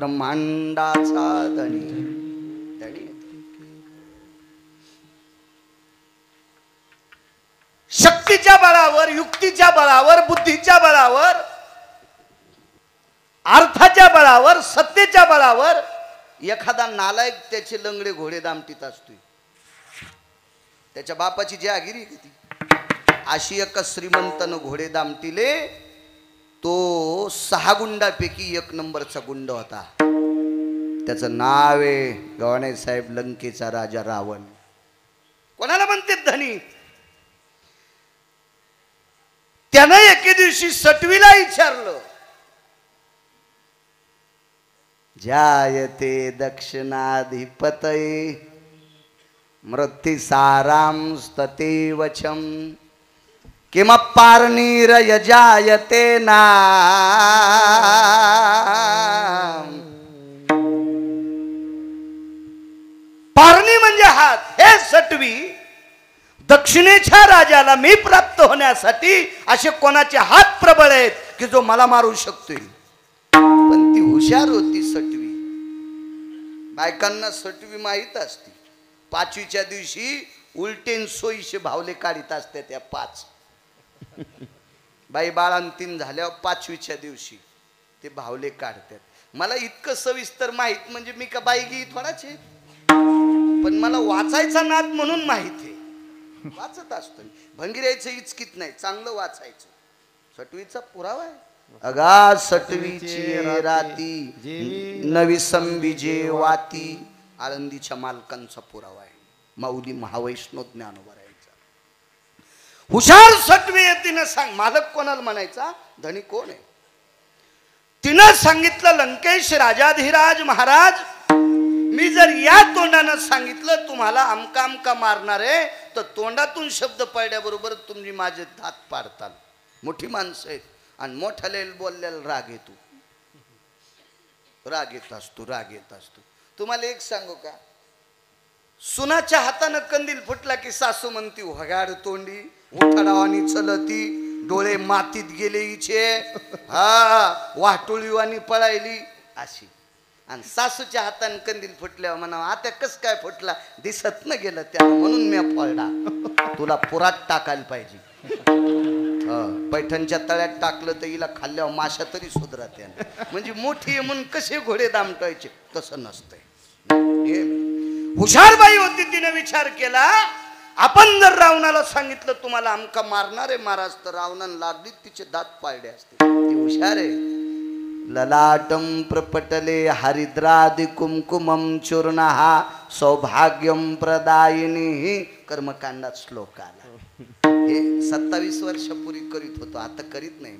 ब्रह्मांडाचा धनी धनी शक्तीच्या बळावर, युक्तीच्या बळावर, बुद्धीच्या बळावर, अर्थाच्या बळावर, सत्तेच्या बळावर एखादा नालायक त्याचे लंगडे घोडे दामटीत असतोय. त्याच्या बापाची जहागिरी किती अशी एका श्रीमंतानं घोडे दामटीले. तो 6 गुंडापैकी 1 नंबरचा गुंड होता. त्याचं नाव आहे गवाणे साहेब लंकेचा राजा रावण. कोणाला म्हणते धनी. त्यानं एके दिवशी सटवीला विचारलं, जायते दक्षिणाधिपतये मृत्तिसारां स्ततेवचम किमप्पार्णीर यजायते ना. पारणी म्हणजे हात. हे सटवी, दक्षिणेच्या राजाला मी प्राप्त होण्यासाठी असे कोणाचे हात प्रबळ आहेत की जो मला मारू शकतोय. पण ती हुशार होती सटवी. बायकांना सटवी माहीत असते. 5वीच्या दिवशी उलटेन सोयीशे भावले काढीत असते त्या 5. बाई बाळांतीन झाल्यावर 5वीच्या दिवशी ते भावले काढतात. मला इतकं सविस्तर माहित म्हणजे मी का बाई गी थोडाच आहे, पण मला वाचायचा नाद म्हणून माहित आहे. वाचत असतो. भंगिरायचं इचकीत नाही, चांगलं वाचायचं. सटवीचा पुरावा आहे. अगा सटवीची राती नवी संविजे वाती आळंदीच्या मालकांचा पुरावा आहे. माऊली महावैष्णव ज्ञानोबा राहायचा. हुशार सटवी तिनं सांग. मालक कोणाला म्हणायचा, धनी कोण आहे. तिनं सांगितलं, लंकेश राजाधिराज महाराज, मी जर या तोंडानं सांगितलं तुम्हाला आमका आमका मारणार आहे, तर तोंडातून शब्द पडल्याबरोबर तुम्ही माझे दात पाडताल. मोठी माणसं आहेत आणि मोठ्याला बोलल्याला राग येतो. राग येत असतो, राग येत असतो. तुम्हाला एक सांगू का, सुनाच्या हातानं कंदील फुटला की सासू म्हणती वगाड तोंडी, उठाडावानी चलती, डोळे मातीत गेले हिचे, हा वाटोळीवानी पळायली अशी. आणि सासूच्या हातानं कंदील फुटल्यावर म्हणा आता कस काय फुटला, दिसत न गेलं त्याला म्हणून मी फोडला. तुला पुरात टाकायला पाहिजे. पैठणच्या तळ्यात टाकलं तर हिला खाल्ल्यावर माशा तरी सुधरत. म्हणजे मोठी म्हणून कसे घोडे दामटायचे, तसं नसतंय. हुशार बाई होती. तिने विचार केला, आपण जर रावणाला सांगितलं तुम्हाला आमका मारणारे महाराज, तर रावणाला लागली तिचे दात पाळले असते. ती हुशार आहे. ललाटम प्रपटले हरिद्रादि कुमकुमम चूर्णः सौभाग्यम प्रदायिनी कर्मकांडात श्लोक आला. हे 27 वर्षापूर्वी करीत होतो, आता करीत नाही.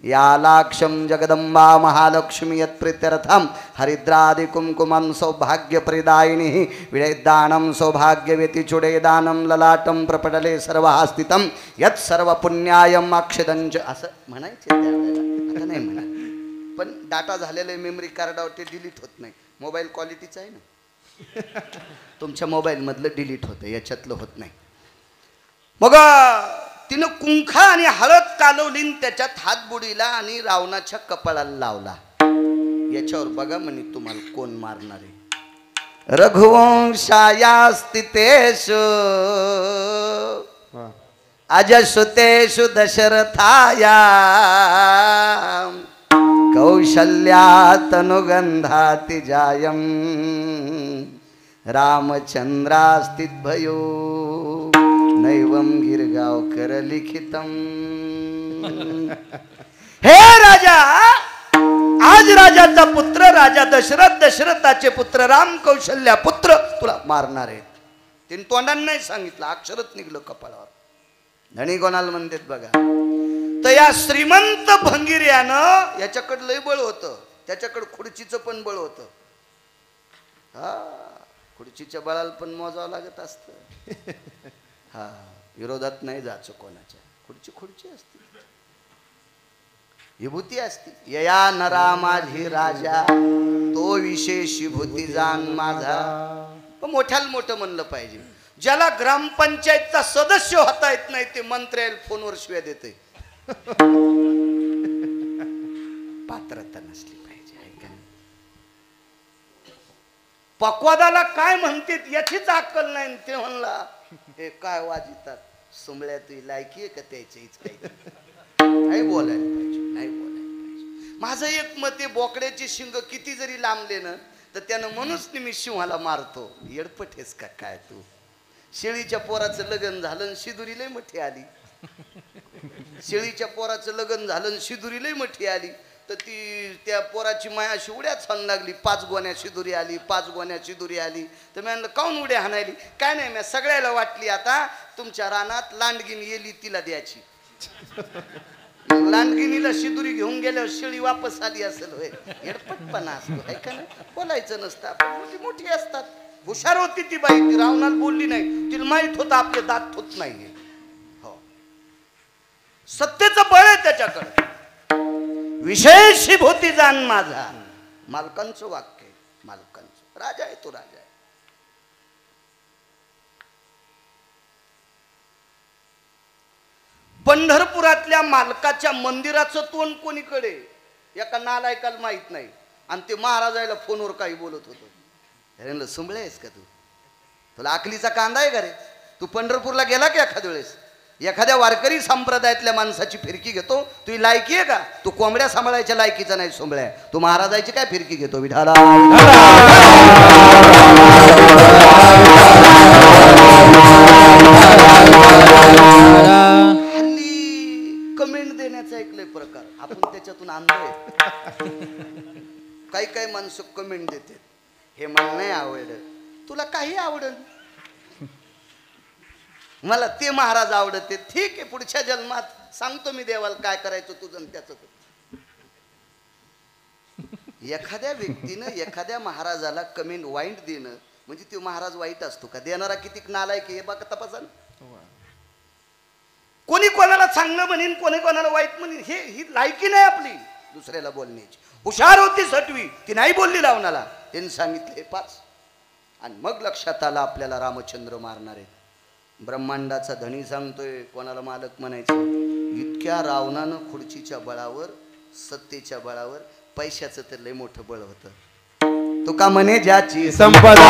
या लाक्षम जगदंबा महालक्ष्मी यत्प्रीत्यर्थम हरिद्रादि कुमकुमं सौभाग्य प्रदायिनी विडेदानं सौभाग्य व्यतिचुडे दानं ललाटम प्रपटले सर्वहास्थितम यत् सर्व पुण्यायम अक्षदंच. असं म्हणायचे त्यावेळेला, आता नाही म्हणा. पण डाटा झालेले मेमरी कार्डावर ते डिलीट होत नाही. मोबाईल क्वालिटीचा आहे ना, तुमच्या मोबाईलमधलं डिलीट होतं, याच्यातलं होत नाही. मग तिनं कुंखा आणि हळद कालवली, त्याच्यात हात बुडीला आणि रावणाच्या कपाळाला लावला. याच्यावर बघा म्हणे तुम्हाला कोण मारणार आहे. रघुवंशाया स्थितेषु अजसुतेषु दशरथाया कौशल्यातनुगंधाति जायम रामचंद्रास्तित भयो नैवम गिरगावकर लिखितम. हे राजा, आज राजाचा पुत्र राजा दशरथ, दशरथाचे पुत्र राम, कौशल्या पुत्र तुला मारणार आहेत. तीन तोंडांना नाही सांगितलं, अक्षरच निघलं कपाळावर. धनी कोणाला म्हणतात बघा. तर या श्रीमंत भंगिर्यानं, याच्याकडे लय बळ होतं, त्याच्याकडे खुर्चीचं पण बळ होतं. हा, खुर्चीच्या बळाला पण मोजावं लागत असतं. हा, विरोधात नाही जायचं कोणाच्या. खुर्ची खुर्ची असते, विभूती असते. यया नरा माझी राजा, तो विशेष विभूती जाण माझा. पण मोठ्याला मोठं म्हणलं पाहिजे. ज्याला ग्रामपंचायतचा सदस्य होता येत नाही ते मंत्र्याला फोनवर शिव्या देते. पात्रता नसली पाहिजे. पक्वादाला काय म्हणतात याचीच अक्कल नाही. ते म्हणला हे काय वाजितात सुंबळ्या तुझी लायकी आहे का त्याचीच काही नाही बोलायला पाहिजे, नाही बोलायला पाहिजे. माझं एक मत आहे, बोकड्याची शिंग किती जरी लांबले ना तर त्यानं म्हणूनच मी सिंहाला मारतो. येडपटेस का काय तू? शेळीच्या पोराचं लग्न झालं शिदुरी लय मोठी आली. शेळीच्या पोराचं लग्न झालं शिदुरी लय मोठी आली तर ती त्या पोराची माया अशी उड्या छान लागली. 5 गोण्या शिदुरी आली, 5 गोण्या शिदुरी आली. तर मी म्हणलं काऊन उड्या हाणायली? काय नाही, मी सगळ्याला वाटली आता तुमच्या रानात लांडगिनी येली तिला द्यायची. लांडगिनीला शिदुरी घेऊन गेल्यावर शेळी वापस आली असेल. होय येडपटपणा असतो आहे का नाही? बोलायचं नसतं. आपण मोठी मोठी असतात. हुशार होती ती बाई, ती रावणाला बोलली नाही. तिला माहित होतं आपले दात होत नाहीये. हो, सत्तेचं बळ आहे त्याच्याकडे. विशेष भूती जाण माझा. मालकांचं वाक्य, मालकांचं. राजा आहे तो, राजा आहे. पंढरपुरातल्या मालकाच्या मंदिराचं तोंड कोणीकडे एका नालायकाला माहित नाही. आणि ते महाराजाला फोनवर काही बोलत होतो. अरे सुंबळे आहेस का तू? तुला अकलीचा कांदा आहे का रे? तू पंढरपूरला गेला की एखाद्या वेळेस एखाद्या वारकरी संप्रदायातल्या माणसाची फिरकी घेतो? तुझी लायकी आहे का? तू कोंबड्या सांभाळायच्या लायकीचा नाही सोंबळ्या. तू महाराजाची काय फिरकी घेतो? विठाला हल्ली कमेंट देण्याचा ऐकलंय प्रकार. आपण त्याच्यातून आणलोय. काही काही माणसं कमेंट देते, हे मला नाही आवडलं. तुला काही आवडल? मला ते महाराज आवडते. ठीक आहे, पुढच्या जन्मात सांगतो मी देवाला काय करायचं तुझं त्याचं. एखाद्या व्यक्तीनं एखाद्या महाराजाला कमेंट वाईट देणं म्हणजे तो महाराज वाईट असतो का? देणारा किती नालायक हे बघा, तपासा. कोणी कोणाला चांगलं म्हणेन, कोणी कोणाला वाईट म्हणेन, ही लायकी नाही आपली दुसऱ्याला बोलण्याची. हुशार होती सटवी, ती नाही बोलली रावणाला. त्यांनी सांगितले 5 आणि मग लक्षात आलं आपल्याला रामचंद्र मारणार आहेत. ब्रह्मांडाचा धनी सांगतोय कोणाला मालक म्हणायचं. इतक्या रावणानं खुर्चीच्या बळावर, सत्तेच्या बळावर, पैशाचं तर लय मोठं बळ होतं. तो का म्हणे ज्याची संपदा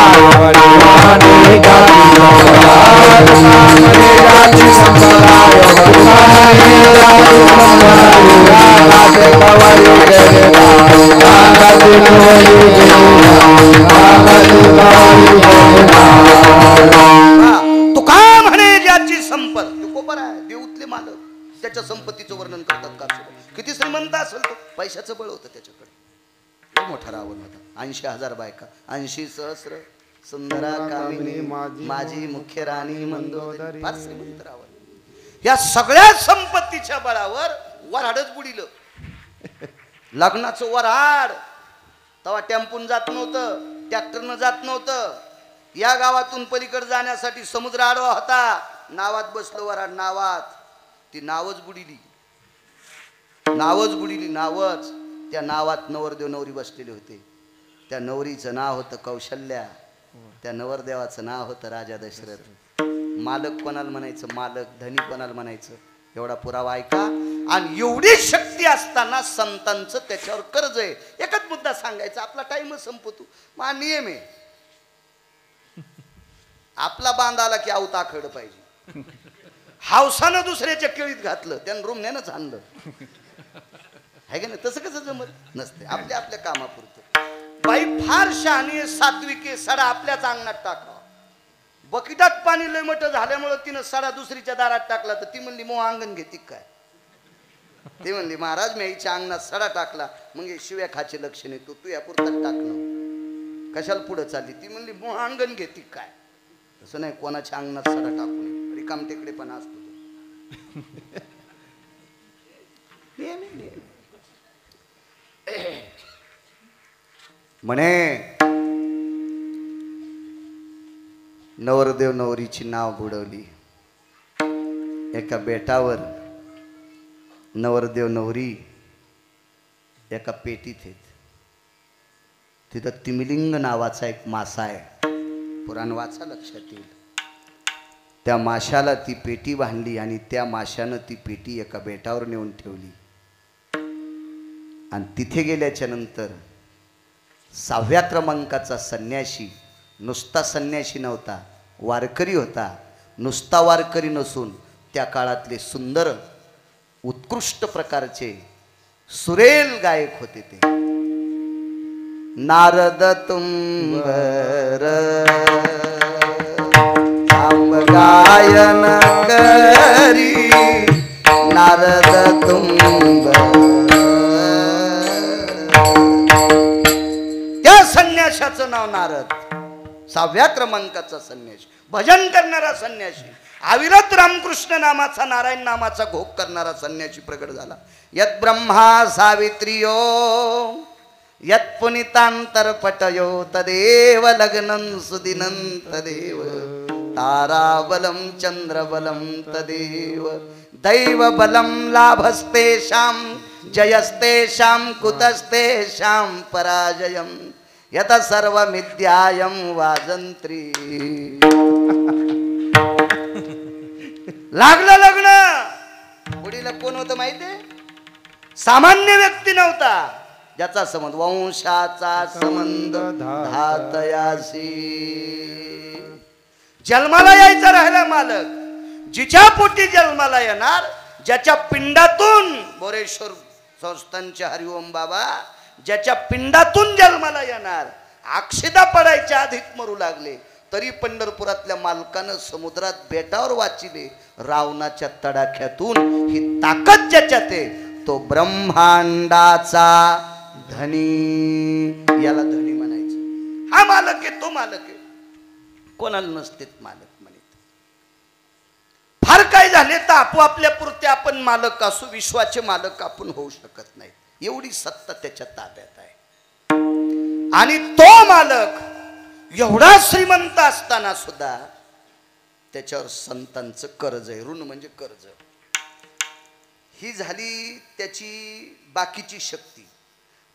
मालक त्याच्या संपत्तीचं वर्णन करतात का? किती श्रीमंत असेल तो, पैशाचं बळ होतं त्याच्याकडे. मोठा रावण होता. 80,000 बायका, 80 सहस्र सुंदरा कामिनी माझी मुख्य राणी मंदोदरी. फार श्रीमंत रावण. या सगळ्या संपत्तीच्या बळावर वऱ्हाडच बुडिलं. लग्नाचं वऱ्हाड. तेव्हा टेम्पून जात नव्हतं, ट्रॅक्टरनं जात नव्हतं. या गावातून पलीकडे जाण्यासाठी समुद्र आडवा होता. नावात बसलो वऱ्हाड. नावात ती नावच बुडिली. नावच बुडिली, नावच. त्या नावात नवरदेव नवरी बसलेले होते. त्या नवरीचं नाव होतं कौशल्या. त्या नवरदेवाचं नाव होतं राजा दशरथ. मालक कोणाला म्हणायचं? मालक. धनी कोणाला म्हणायचं? एवढा पुरावा ऐका. आणि एवढी शक्ती असताना संतांचं त्याच्यावर कर्ज आहे. एकच मुद्दा सांगायचा, आपला टाइमच संपतो. हा नियम आहे. आपला बांध आला की आवता खड पाहिजे. हावसानं दुसऱ्याच्या केळीत घातलं, त्यानं रुमण्यानंच आणलं. आहे का नाही? तसं कसं जमत नसते. आपल्या आपल्या कामापुरतं. बाई फार शहाणी, सात्विके. सडा आपल्याच अंगणात टाकावा. बकिटात पाणी लय मोठं झाल्यामुळं तिनं सडा दुसरीच्या दारात टाकला तर ती म्हणली मग अंगण घेते काय? ती म्हणली महाराज मी आईच्या अंगणात सडा टाकला. मग शिव्या खाचे लक्षण आहे. तू या पुरतात टाकणं कशाला पुढे चालली? ती म्हणली मग अंगण घेते काय? तसं नाही, कोणाच्या अंगणात सडा टाकू नये. रिकाम टेकडे पण असतो म्हणे. नवरदेव नवरीची नाव बुडवली. एका बेटावर नवरदेव नवरी एका पेटीत आहेत. तिथं तिमिलिंग नावाचा एक मासा आहे. पुराण वाचा, लक्षात येईल. त्या माशाला ती पेटी बांधली आणि त्या माशानं ती पेटी एका बेटावर नेऊन ठेवली. आणि तिथे गेल्याच्या नंतर 6व्या क्रमांकाचा संन्याशी नुसता संन्याशी नव्हता, वारकरी होता. नुसता वारकरी नसून त्या काळातले सुंदर उत्कृष्ट प्रकारचे सुरेल गायक होते ते. नारद तुंबर सांब गायन करी, नारद तुंबर. त्या संन्याशाचं नाव नारद. 6व्या क्रमांकाचा संन्यासी, भजन करणारा संन्यासी, अविरत रामकृष्ण नामाचा, नारायण नामाचा घोष करणारा संन्यासी प्रगट झाला. यत ब्रह्मा सावित्रियो यत पुनितांतरपटयो तदेव लग्नं सुदिनं तदेव ताराबलं चंद्रबलं तदेव दैवबलं लाभस्तेषां जयस्तेषां कुतस्तेषां पराजयं यत सर्वमिद्यायं वाजंत्री. लागलं लग्न. पुढील कोण होतं माहितीये? सामान्य व्यक्ती नव्हता, ज्याचा संबंध वंशाचा संबंध धातयासी. जन्माला यायचा राहिला मालक, जिच्या पोटी जन्माला येणार, ज्याच्या पिंडातून, बोरेश्वर संस्थानचे हरिओम बाबा, ज्याच्या पिंडातून जन्माला येणार, अक्षिदा पडायच्या आधीच मरू लागले तरी पंढरपुरातल्या मालकानं समुद्रात बेटावर वाचिले. रावणाच्या तडाख्यातून ही ताकद ज्याच्यात आहे तो ब्रह्मांडाचा धनी. याला धनी म्हणायचं. हा मालक आहे, तो मालक आहे. कोणाला नसतेत मालक म्हणत. फार काय झाले तर आपोआपल्या पुरते आपण मालक असू, विश्वाचे मालक आपण होऊ शकत नाही. एवढी सत्ता त्याच्या ताब्यात आहे. आणि तो मालक एवढा श्रीमंत असताना सुद्धा त्याच्यावर संतांचं कर्ज आहे. ऋण म्हणजे कर्ज. ही झाली त्याची बाकीची शक्ती.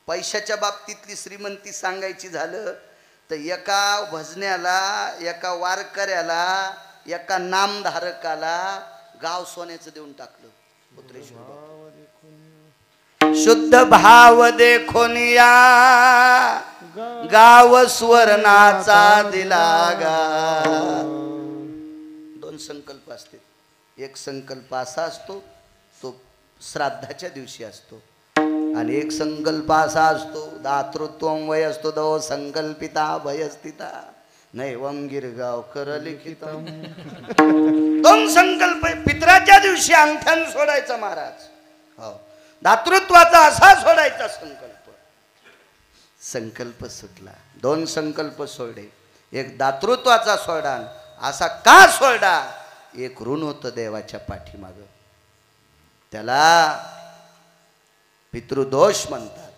पैशाच्या बाबतीतली श्रीमंती सांगायची झालं तर एका भजन्याला, एका वारकऱ्याला, एका नामधारकाला गाव सोन्याचं देऊन टाकलं. शुद्ध भाव देखून या गाव स्वर्णाचा दिला गा. दोन संकल्प असते. एक संकल्प असा असतो तो श्राद्धाच्या दिवशी असतो, आणि एक संकल्प असा असतो दातृत्वम वय असतो दो संकल्पिता भयस्थिता नैवम गिरगाव कर लिखितम. दोन संकल्प. पितराच्या दिवशी अंगठ्यान सोडायचा महाराज. हो, दातृत्वाचा असा सोडायचा संकल्प. संकल्प सुटला. दोन संकल्प सोडले. एक दातृत्वाचा सोडा. असा का सोडा? एक ऋण होतं देवाच्या पाठीमाग, त्याला पितृदोष म्हणतात.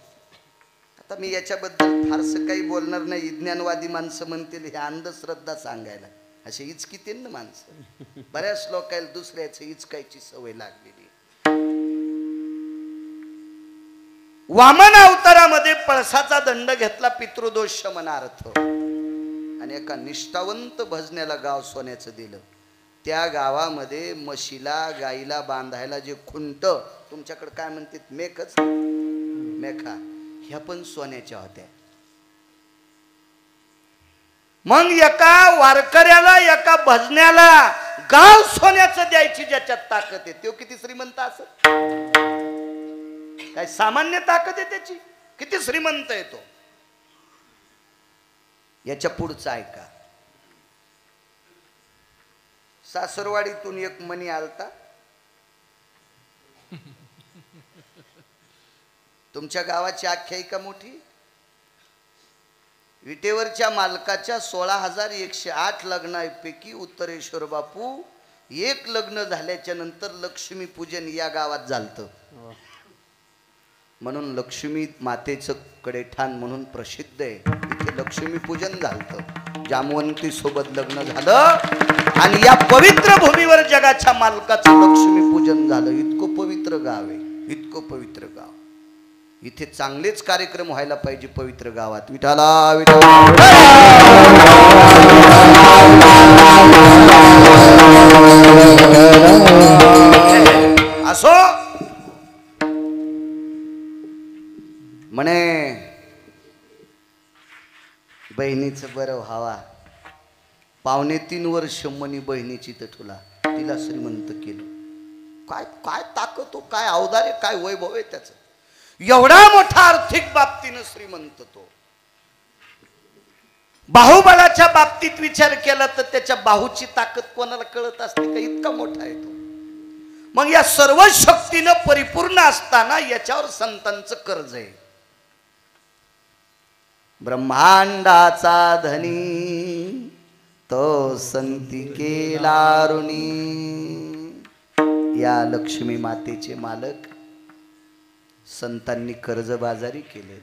आता मी याच्याबद्दल फारसं काही बोलणार नाही. ज्ञानवादी माणसं म्हणतील हे अंधश्रद्धा सांगायला. असे इचकिते ना माणसं. बऱ्याच लोकांना दुसऱ्याचं इचकायची सवय लागलेली. वामन अवतारामध्ये पळसाचा दंड घेतला पितृदोष शमनार्थ, आणि एका निष्ठावंत भजन्याला गाव सोन्याचं दिलं. त्या गावामध्ये म्हशीला गाईला बांधायला जे खुंट, तुमच्याकडे काय म्हणतात मेखच, मेखा, ह्या पण सोन्याच्या होत्या. मग एका वारकऱ्याला, एका भजन्याला गाव सोन्याचं द्यायची ज्याच्यात ताकद आहे तो किती श्रीमंत असत. काय सामान्य ताकद आहे त्याची. किती श्रीमंत आहे तो. याच्या पुढचा ऐका. सासरवाडीतून एक मणी आलता. तुमच्या गावाची आख्यायिका मोठी. विटेवरच्या मालकाच्या 16,108 लग्नापैकी उत्तरेश्वर बापू एक लग्न झाल्याच्या नंतर लक्ष्मी पूजन या गावात झालतं. म्हणून लक्ष्मी मातेचं कडेठाण म्हणून प्रसिद्ध आहे. इथे लक्ष्मी पूजन झालं. जामवंती सोबत लग्न झालं आणि या पवित्र भूमीवर जगाच्या मालकाचं लक्ष्मी पूजन झालं. इतकं पवित्र गाव आहे, इतकं पवित्र गाव. इथे चांगलेच कार्यक्रम व्हायला पाहिजे पवित्र गावात. विठाला विठाला असो म्हणे. बहिणीचं बरं व्हावा. 2.5 वर्ष मनी बहिणीची तर तुला तिला श्रीमंत केलं. काय काय ताकद तो, काय अवदार आहे, काय वैभव आहे त्याचं. एवढा मोठा आर्थिक बाबतीनं श्रीमंत तो. बाहुबलाच्या बाबतीत विचार केला तर त्याच्या बाहूची ताकद कोणाला कळत असते का? इतका मोठा आहे तो. मग या सर्व शक्तीनं परिपूर्ण असताना याच्यावर संतांचं कर्ज आहे. ब्रह्मांडाचा धनी तो संती केला ऋणी. या लक्ष्मी मातेचे मालक संतांनी कर्जबाजारी केलेत.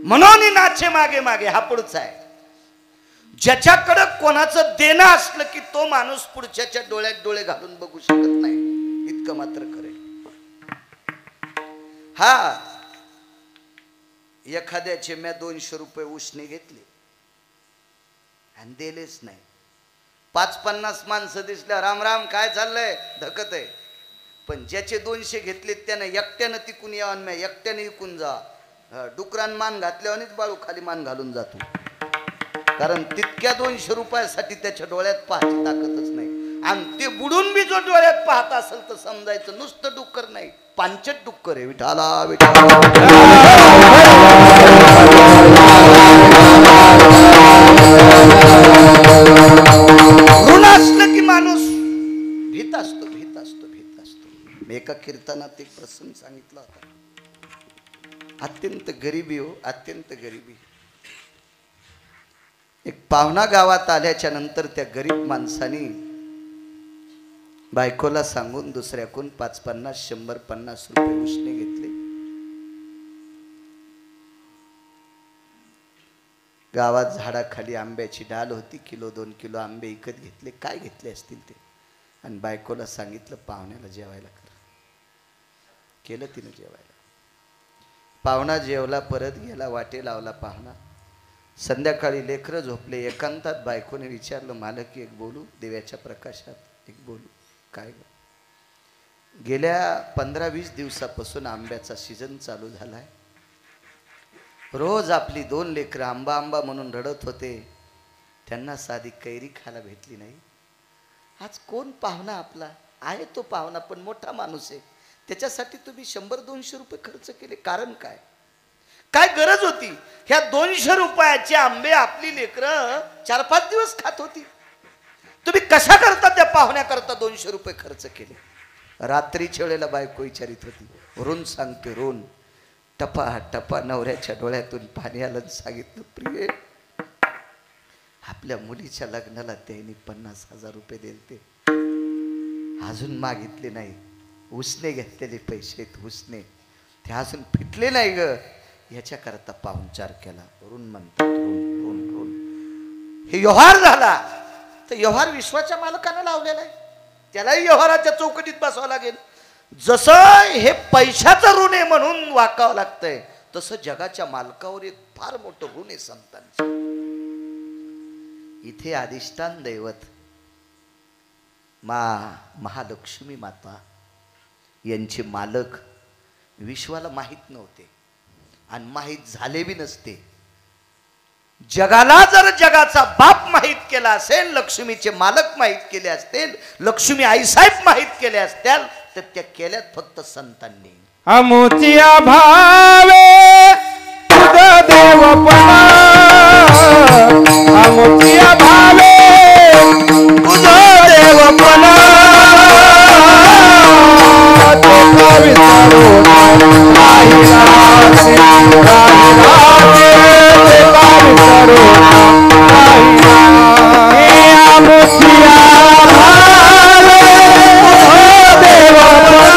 म्हणून नाचे मागे मागे हा पुढचा आहे. ज्याच्याकडे कोणाचं देणं असलं की तो माणूस पुढच्याच्या डोळ्यात डोळे घालून बघू शकत नाही, इतकं मात्र करेल. हा एखाद्याचे मी 200 रुपये उसने घेतले आणि दिलेच नाही. 5-50 माणसं दिसल्या, राम राम काय चाललंय, धकत आहे. पण ज्याचे 200 घेतले त्यानं एकट्यानं तिकून यावं, मी एकट्याने इकून जा. डुकरान मान घातल्यावरच बाळू खाली मान घालून जातो. कारण तितक्या 200 रुपयासाठी त्याच्या डोळ्यात पाहायची ताकदच नाही. आणि ते बुडून बी जो डोळ्यात पाहत असेल तर समजायचं नुसतं डुक्कर नाही, पांचट डुक्कर आहे. विठाला विठाला ऋण असलं की माणूस भीत असतो, भीत असतो, भीत असतो. मी एका कीर्तनात एक प्रसंग सांगितला होता. अत्यंत गरिबी हो, अत्यंत गरिबी. एक पाहुणा गावात आल्याच्या नंतर त्या गरीब माणसाने बायकोला सांगून दुसऱ्याकून 5-50, 100-50 रुपये उसने घेतले. गावात झाडाखाली आंब्याची डाल होती. 1-2 किलो आंबे विकत घेतले. काय घेतले असतील ते. आणि बायकोला सांगितलं पाहुण्याला जेवायला कर. केलं तिने जेवायला. पाहुणा जेवला, परत गेला, वाटे लावला पाहुणा. संध्याकाळी लेकरं झोपले. एकांतात बायकोने विचारलं, मालक एक बोलू? देवाच्या प्रकाशात एक बोलू? काय ग? गेल्या 15-20 दिवसापासून आंब्याचा सीझन चालू झालाय. रोज आपली 2 लेकरं आंबा आंबा म्हणून रडत होते. त्यांना साधी कैरी खायला भेटली नाही. आज कोण पाहुणा आपला आहे? तो पाहुणा पण मोठा माणूस आहे. त्याच्यासाठी तुम्ही 100-200 रुपये खर्च केले. कारण काय? काय गरज होती? ह्या 200 रुपयाचे आंबे आपली लेकरं 4-5 दिवस खात होती. तुम्ही कशा करता त्या पाहुण्याकरता 200 रुपये खर्च केले? रात्रीच्या वेळेला बायको विचारित होती. ऋण सांगते, ऋण. टपा टपा नवऱ्याच्या डोळ्यातून पाणी आलं. सांगितलं, प्रिय आपल्या मुलीच्या लग्नाला त्यांनी 50,000 रुपये दिले, अजून मागितले नाही. उसने घेतलेले पैसे, उसने ते अजून फिटले नाही ग. याच्याकरता पाहुणचार केला. ऋण म्हणतात, ऋण ऋण ऋण. हे व्यवहार झाला तर व्यवहार विश्वाच्या मालकानं लावलेला आहे. त्यालाही व्यवहाराच्या चौकटीत बसावं लागेल. जसं हे पैशाचं ऋण आहे म्हणून वाकावं लागतंय, तसं जगाच्या मालकावर एक फार मोठं ऋण आहे संतांचं. इथे अधिष्ठान दैवत महालक्ष्मी माता यांचे मालक विश्वाला माहीत नव्हते आणि माहीत झाले बी नसते. जगाला जर जगाचा बाप माहीत केला असेल, लक्ष्मीचे मालक माहीत केले असतील, लक्ष्मी आईसाहेब माहीत केले असतील, तर त्या केल्यात फक्त संतांनी. अमुचिया भावे तुझ देवपणा, अमुचिया भावे तुझ देवपणा, तुका विचारू नाही रासे, नाही रासे, तुका विचारू नाही रासे. अमुचिया भावे तुझ देवपणा,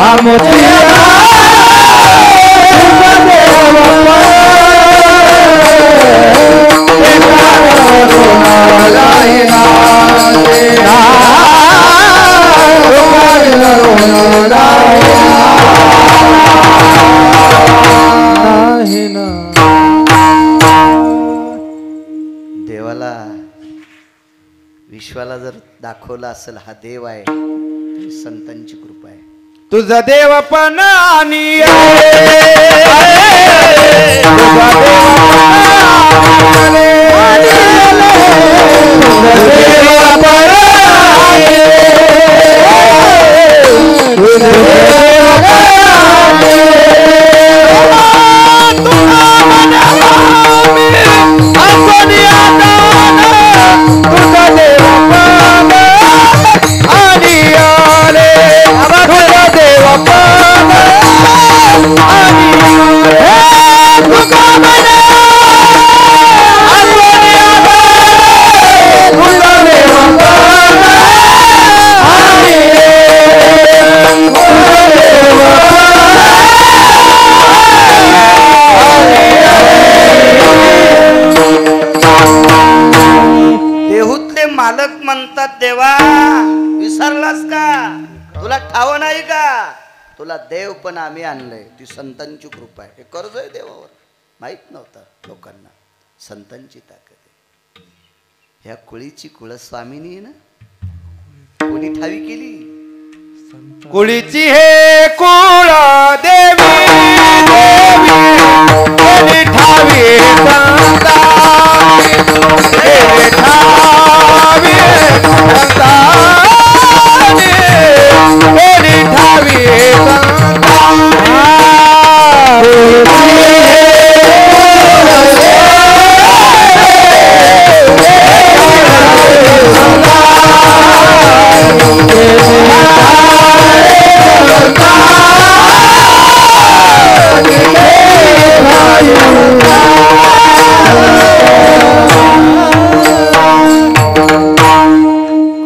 अमुचिया देवाला विश्वाला जर दाखवला असेल हा देव आहे, संतांची कृपा आहे. तुझं देवपण आणि तुझा देहूतले मालक म्हणतात देवा विसरलास का? तुला ठाव नाही का? तुला देव पण आम्ही आणलंय. ती संतांची कृपा आहे. हे कर्ज आहे देवावर. माहित नव्हतं लोकांना. संतांची ताकद आहे. ह्या कुळीची कुळस्वामिनी आहे ना, कोणी ठावी केली? कुळीची हे कुळ देवी देवी कोणी ठावी संता हे ठावी संता कोणी ठावी संता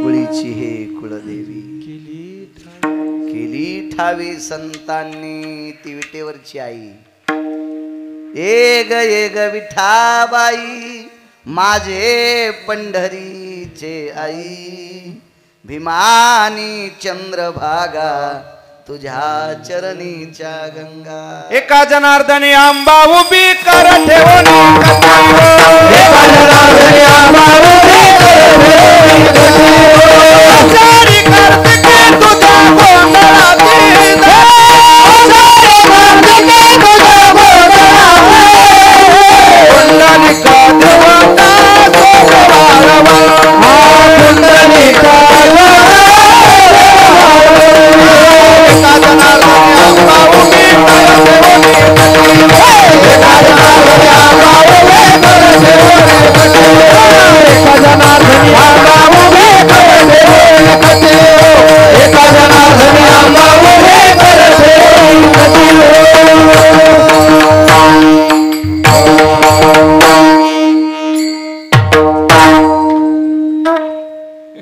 कुळीची हे कुळदेवी केली ठावी संतांनी ती विटेवरची आई. ए ग विठाबाई माझे पंढरीचे आई. भीमानी चंद्रभागा तुझ्या चरणीच्या गंगा. एका जनार्दनी आंबा उभी कर ठेवून एका जनार्दनी आंबा उभी कर आचारी कार्तिके तुझ्या गोंधळातील आचारी कार्तिके तुझ्या गोंधळातील पुंडलिका देवता गोवारवा पुंडलिका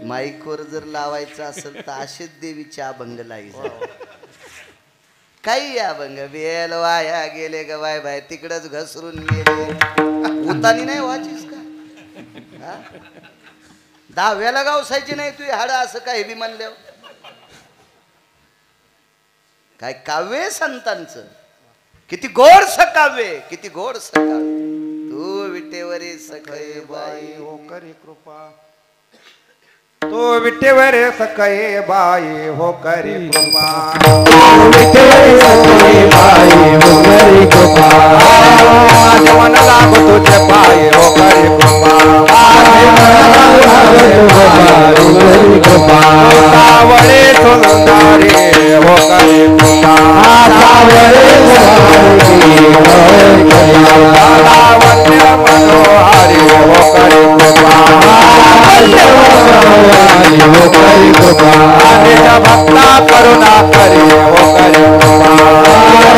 माईकवर जर लावायचं असेल तर अशीच देवीच्या अभंगला काही अभंग बेल वाया गेले ग बाय बाय तिकडच घसरून गेले. उतानी नाही वाचीस का? 10व्याला गावसायची नाही तुझी हाड असं काय बी म्हणल्यावर. काय काव्य संतांचं. किती गोड काव्य, किती गोड काव्य. तू विटेवरी सखय बाई हो करी कृपा तो विठेवर सखये बाई हो करी कृपा विठेवर सखये बाई हो करी कृपा माझे मन लागो तुझे पाय हो करी कृपा माझे मन लागो करी कृपा सावळे सुंदरी हो करी कृपा सावळे सुंदरी हो करी कृपा लावण्य मनोहारी हो करी कृपा हो करी कृपा भक्ता करुणा करी हो करी कृपा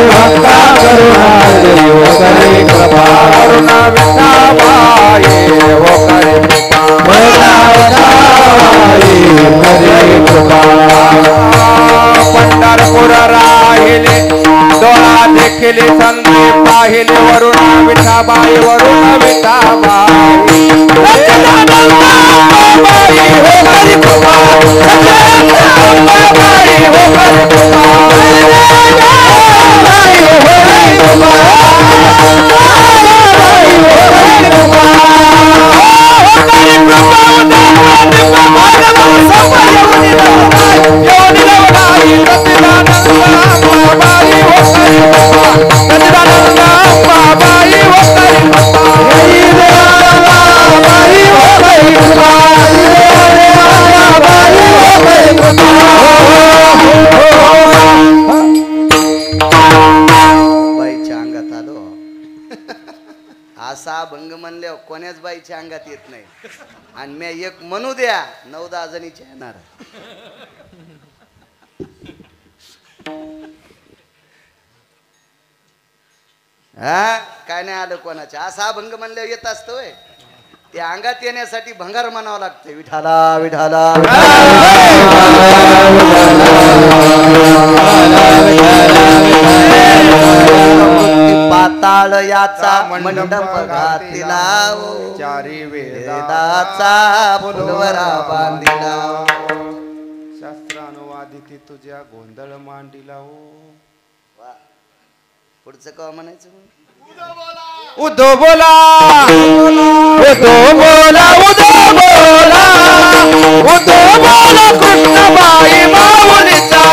भक्ता करुणा करी हो करी कृपा करुणा विठाबाई हो करी कृपा करी कृपा पंढरपूर राहिले डोळा देखिले संधी पाहिले वरुण विठाबाई वरुण विठाबाई आणि मी एक म्हणू द्या 9-10 जणीचे येणार. हा काय नाही आलं कोणाच्या असा अभंग म्हणल्यावर येत असतोय. ते अंगात येण्यासाठी भंगार म्हणावं लागतं. विठाला विठाला पाताळ याचा मंडप घातिला चारी वेदाचा फुलवरा बांधिला. शास्त्रानुवादिती तुझ्या गोंधळ मांडिला हो. पुढचं का म्हणायचं उदो बोला उदो बोला उदो बोला उदो बोला कृष्णबाई माऊलीचा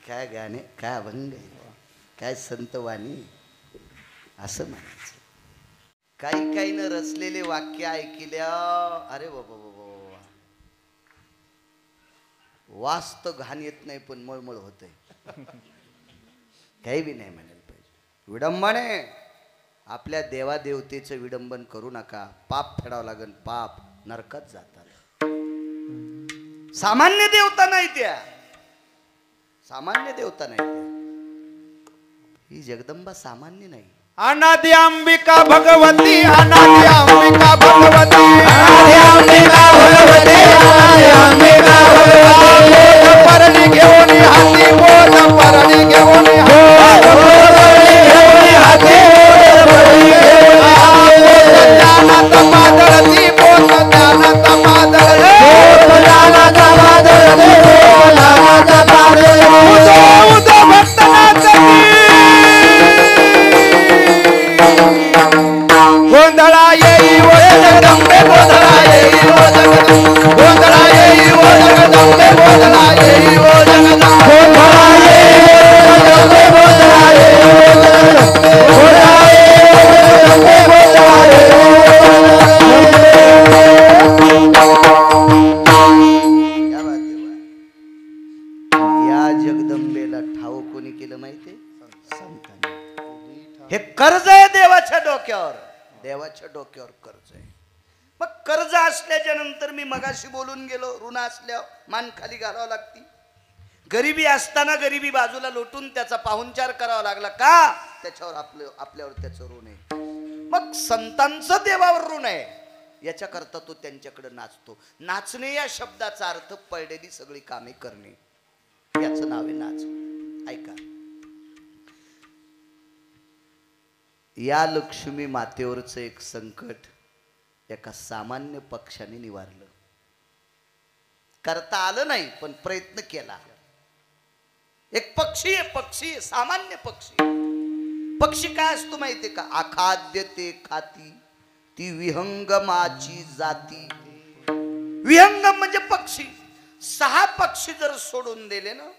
काय गाणे काय अभंग काय संतवाणी असं म्हणायचं. काही काही न रचलेले वाक्य ऐकल्या अरे बाबा बाबा वास्त घाण येत नाही पण मळमळ होतंय. काही बी नाही म्हणायला पाहिजे. विडंबने आपल्या देवादेवतेचं विडंबन करू नका. पाप फेडावं लागेल. पाप नरकात जातात. सामान्य देवता नाही त्या. सामान्य देवता नाही त्या. ही जगदंबा सामान्य नाही. अनादि अंबिका भगवती अनादि अंबिका भगवती अनादि अंबिका भगवती अनादि अंबिका भगवती परणी घेऊन हाती बोध परणी घेऊन हाती ज्ञानात मादळती बोध ज्ञानात मादळती ज्ञानात मादळती उदो भक्तनाथ गोंधळा येई ओ जगदंबे गोंधळा येई ओ जगदंबे गोंधळा येई ओ जगदंबे गोंधळा येई ओ जगदंबे गोंधळा येई ओ जगदंबे गोंधळा येई ओ जगदंबे गोंधळा येई ओ जगदंबे गोंधळा येई. या जगदंबेला ठाव कोणी केलं माहितीये? संतांनी. हे कर्ज आहे देवाच्या डोक्यावर. देवाच्या डोक्यावर कर्ज आहे. मग कर्ज असल्याच्या नंतर मी मगाशी बोलून गेलो ऋण असल्यावर मान खाली घालावं लागती. गरिबी असताना गरिबी बाजूला लोटून त्याचा पाहुणचार करावा लागला का? त्याच्यावर आपल्यावर त्याचं ऋण आहे. मग संतांचं देवावर ऋण आहे. याच्याकरता तो त्यांच्याकडे नाचतो. नाचणे या शब्दाचा अर्थ पडलेली सगळी कामे करणे याचं नाव आहे नाच. ऐका या लक्ष्मी मातेवरचं एक संकट एका सामान्य पक्षाने निवारलं. करता आलं नाही पण प्रयत्न केला. एक पक्षी आहे. पक्षी सामान्य पक्षी. पक्षी काय असतो माहितीये का? अखाद्य ते खाती ती विहंगमाची जाती. विहंगम म्हणजे पक्षी. 6 पक्षी जर सोडून दिले ना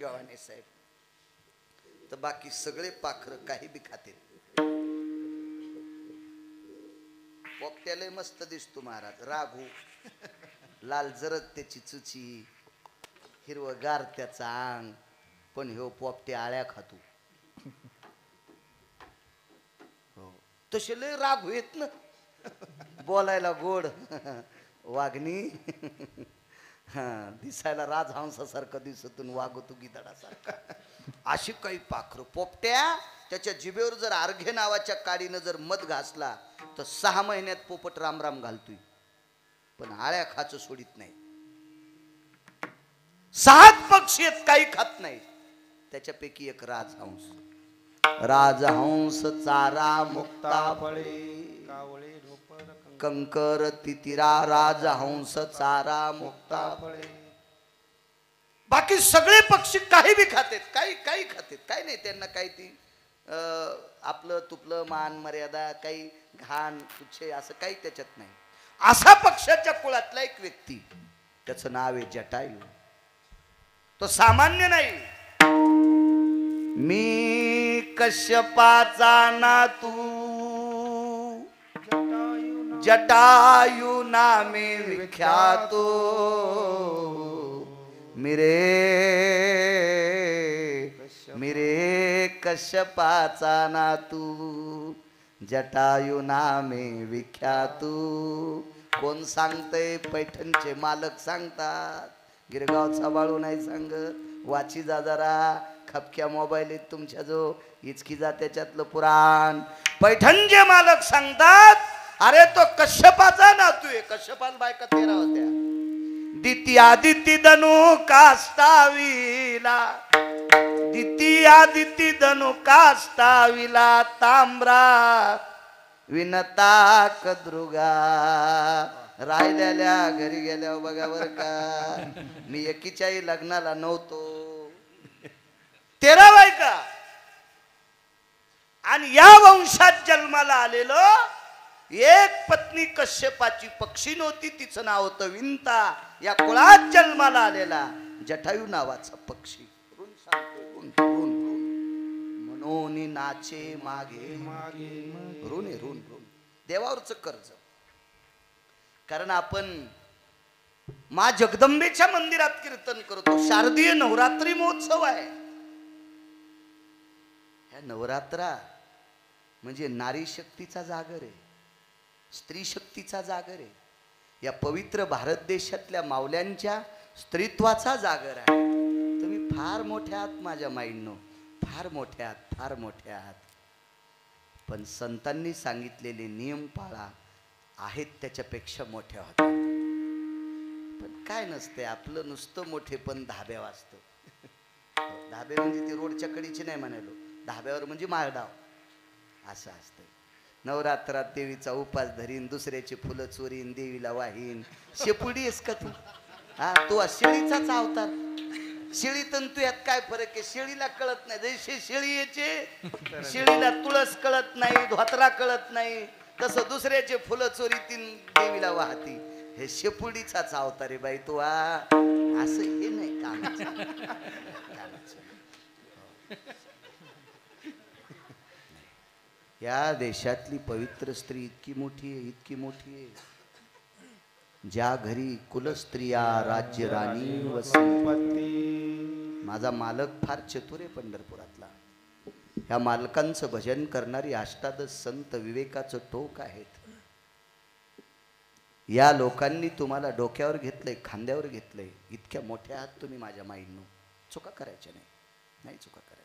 गव्हाणे साहेब तर बाकी सगळे पाखर काही बी खाते. पोपट्याला मस्त दिसतो महाराज. राघू लाल जरद त्याची चुची हिरवगार त्याचा अंग पण ह्यो पोपटे आळ्या खातो. हो तसे लय राघू येत ना. बोलायला गोड वागणी दिसायला राजहंसासारखं दिसतून वागतो गिधाडासारखा. अशी काही पाखरं. पोपट्या त्याच्या जिभेवर जर अर्घे नावाच्या काडीनं जर मध घासला तर 6 महिन्यात पोपट रामराम घालतोय पण आळ्या खाचं सोडित नाही. 7 पक्षी आहेत काही खात नाही. त्याच्यापैकी एक राजहंस. राजहंस चारा मुक्ता फळे कंकर तितिरा राजहंस चारा मुक्ता फळे. बाकी सगळे पक्षी काही बी खातेत, काही काही खातेत, काही नाही त्यांना काही ती आपलं तुपलं मान मर्यादा काही घाण तुच्छे असं काही त्याच्यात नाही. असा पक्षाच्या कुळातला एक व्यक्ती, त्याचं नाव आहे जटायू. तो सामान्य नाही. मी कश्यपाचा नातू जटायू नामे विख्यातो मिरे कश्यपाचा नातू जटायू नामे विख्यातू. कोण सांगतय? पैठणचे मालक सांगतात. गिरगावचा बाळू नाही सांगत. वाची जा जरा, खपक्या मोबाईल आहेत तुमच्या जो, इचकी जा त्याच्यातलं पुराण. पैठणचे मालक सांगतात, अरे तो कश्यपाचा नातू आहे. कश्यपाला बायका 13 होत्या. दिती आदिती धनु काष्टाविला, दिती आदिती धनु काष्टाविला, तांबरा विनता कद्रुगा. राहिलेल्या घरी गेल्यावर बघा बर का, मी एकीच्याही लग्नाला नव्हतो. 13 बायका. आणि या वंशात जन्माला आलेलो एक पत्नी कश्यपाची पक्षी नव्हती, तिचं नाव होतं विंता. या कुळात जन्माला आलेला जटायू नावाचा पक्षी. म्हणून नाचे मागे ऋण ऋण ऋण देवावरचं कर्ज. कारण आपण मा जगदंबेच्या मंदिरात कीर्तन करतो. शारदीय नवरात्री महोत्सव आहे. ह्या नवरात्रा म्हणजे नारी शक्तीचा जागर आहे, स्त्री शक्तीचा जागर आहे. या पवित्र भारत देशातल्या माऊल्यांच्या स्त्रीत्वाचा जागर आहे. तुम्ही फार मोठ्या आहात माझ्या माईंनो, फार मोठ्या आहात, फार मोठ्या आहात. पण संतांनी सांगितलेले नियम पाळा, आहेत त्याच्यापेक्षा मोठ्या होत्या. पण काय नसते आपलं नुसतं मोठे पण धाब्या वाजतं. धाबे म्हणजे ते रोडच्या कडीचे नाही म्हणालो, धाब्यावर म्हणजे माळडाव असं असतं. नवरात्रात देवीचा उपास धरीन, दुसऱ्याची फुलं चोरीन, देवीला वाहीन. शेपुडी आहेस का तू? हा, तू शेळीचाच अवतार. शेळीतून तू यात काय फरक आहे? शेळीला कळत नाही, जसे शेळी याचे शेळीला तुळस कळत नाही, धोत्रा कळत नाही, तसं दुसऱ्याचे फुलं चोरीतीन देवीला वाहती. हे शेपुडीचाच अवतार आहे बाई तू. असं हे नाही कामाचं. या देशातली पवित्र स्त्री इतकी मोठी आहे, इतकी मोठी आहे, ज्या घरी कुलस्त्रिया राज्य राणी वसती. माझा मालक फार चतुर आहे पंढरपुरातला. ह्या मालकांचं भजन करणारी अष्टादश संत विवेकाचं टोक आहेत. या लोकांनी तुम्हाला डोक्यावर घेतलंय, खांद्यावर घेतलंय. इतक्या मोठ्या आहात तुम्ही माझ्या माईंनो. चुका करायच्या नाही, नाही चुका करायच्या.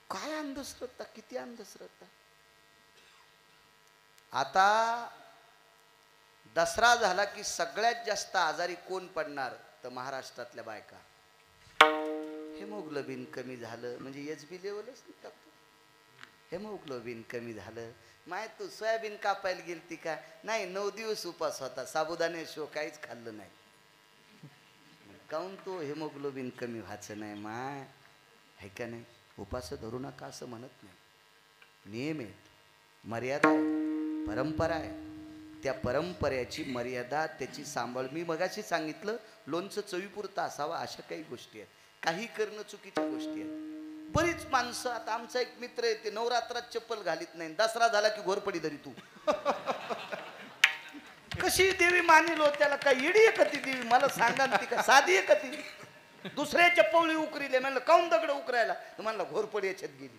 काय अंधश्रद्धा, किती अंधश्रद्धा. आता दसरा झाला की सगळ्यात जास्त आजारी कोण पडणार? तर महाराष्ट्रातल्या बायका. हेमोग्लोबिन कमी झालं म्हणजे एचबी लेवलच टाकतो. हेमोग्लोबिन कमी झालं. माय तू सोयाबीन कापायला गेलती का? नाही, 9 दिवस उपास होता, साबुदाणे शो काहीच खाल्लं नाही. काऊन तो हेमोग्लोबिन कमी व्हायचं नाही माय, है का नाही? उपास धरू नका असं म्हणत नाही. नियम आहेत, मर्यादा आहे, परंपरा आहे. त्या परंपरेची मर्यादा, त्याची सांभाळ. मी मगाशी सांगितलं लोणचं चवीपुरतं असावा, अशा काही गोष्टी आहेत. काही करणं चुकीच्या गोष्टी आहेत. बरीच माणसं, आता आमचा एक मित्र आहे, ते नवरात्रात चप्पल घालीत नाही, दसरा झाला की घोरपडी धरी तू. कशी देवी मानिलो त्याला? काय येडी आहे का ती देवी? मला सांगा ती का साधी आहे का ती? दुसऱ्याच्या पवळी उकरीले म्हणलं, काऊन दगड उकरायला? म्हणलं घोरपडी याच्यात गेली.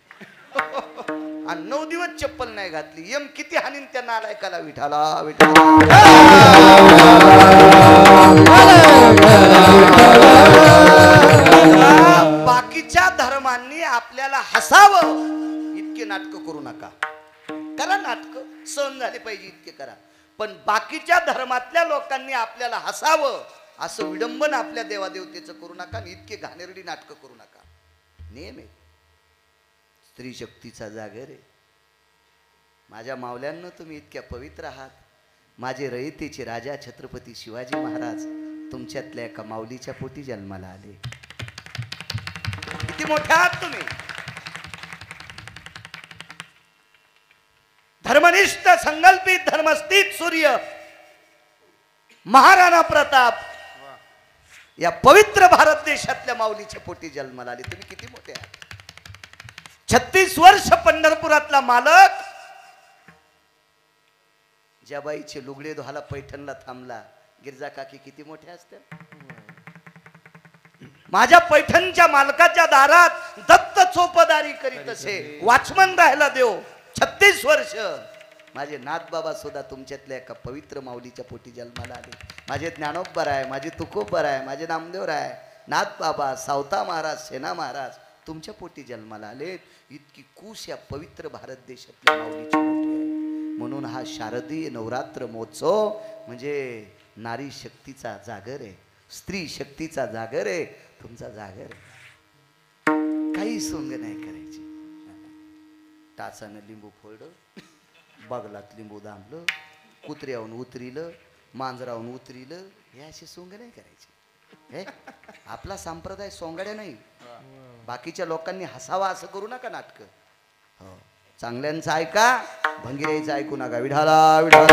आणि 9 दिवस चप्पल नाही घातली. यम किती हानीन त्या नालायकाला. विठाला विठाला. बाकीच्या धर्मांनी आपल्याला हसावं इतके नाटक करू नका. करा नाटक, सहन झाले पाहिजे इतके करा. पण बाकीच्या धर्मातल्या लोकांनी आपल्याला हसावं असं विडंबन आपल्या देवादेवतेचं करू नका. इतके घाणेरडी नाटक करू नका. नेम आहे, स्त्री शक्तीचा जागर आहे. माझ्या मावल्यांना तुम्ही इतक्या पवित्र आहात. माझे रयतेचे राजा छत्रपती शिवाजी महाराज तुमच्यातल्या एका माऊलीच्या पोटी जन्माला आले. किती मोठे आहात तुम्ही. धर्मनिष्ठ संकल्पित धर्मस्थित सूर्य महाराणा प्रताप या पवित्र भारत देशातल्या माऊलीच्या पोटी जन्माला आले. तुम्ही किती मोठे आहात. 36 वर्ष पंढरपुरातला मालक ज्या बाईचे लुगडे धुवायला पैठणला थांबला. गिरजा काकी किती मोठ्या असतात. माझ्या पैठणच्या मालकाच्या दारात दत्त चोपदारी करीत असे वॉचमन राहायला देव. 36 वर्ष. माझे नाथबाबा सुद्धा तुमच्यातल्या एका पवित्र माऊलीच्या पोटी जन्माला आले. माझे ज्ञानोबा आहे, माझे तुकोबा आहे, माझे नामदेव आहे, नाथबाबा, सावता महाराज, सेना महाराज तुमच्या पोटी जन्माला आले. इतकी कुश या पवित्र भारत देशातल्या माऊलीची पोटी आहे. म्हणून हा शारदीय नवरात्र महोत्सव म्हणजे नारी शक्तीचा जागर आहे, स्त्री शक्तीचा जागर आहे, तुमचा जागर आहे. काही सोंग नाही करायची. टाचानं लिंबू फोडलं, बगलात लिंबू दांबलं, कुत्र्याहून उतरिलं, मांजराहून उतरिलं, हे असे सोंग नाही करायचे. हे आपला संप्रदाय सोंगाड्या नाही. बाकीच्या लोकांनी हसावा असं करू नका नाटक. हो, चांगल्यांचं ऐका, भंगिराईचं ऐकू नका. विढाला विढाला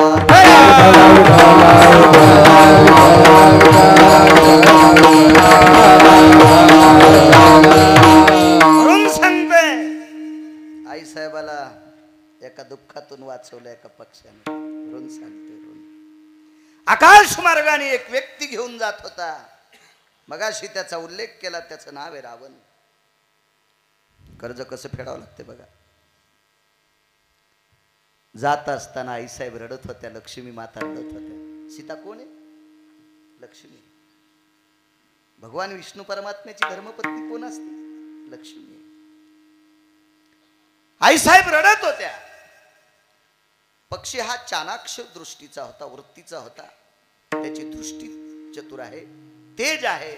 सांगते. आई साहेबाला एका दुःखातून वाचवलं एका पक्षाने. ऋण सांगते ऋण. आकाश मार्गाने एक व्यक्ती घेऊन जात होता. मगाशी त्याचा उल्लेख केला. त्याचं नाव आहे रावण. कर्ज कसं फेडावं लागते बघा. जात असताना आईसाहेब रडत होत्या, लक्ष्मी माता रडत होत्या. सीता कोण आहे? लक्ष्मी. भगवान विष्णू परमात्म्याची धर्मपत्नी कोण असते? लक्ष्मी. आईसाहेब रडत होत्या. पक्षी हा चाणाक्ष दृष्टीचा होता, वृत्तीचा होता. त्याची दृष्टी चतुर आहे, तेज आहे,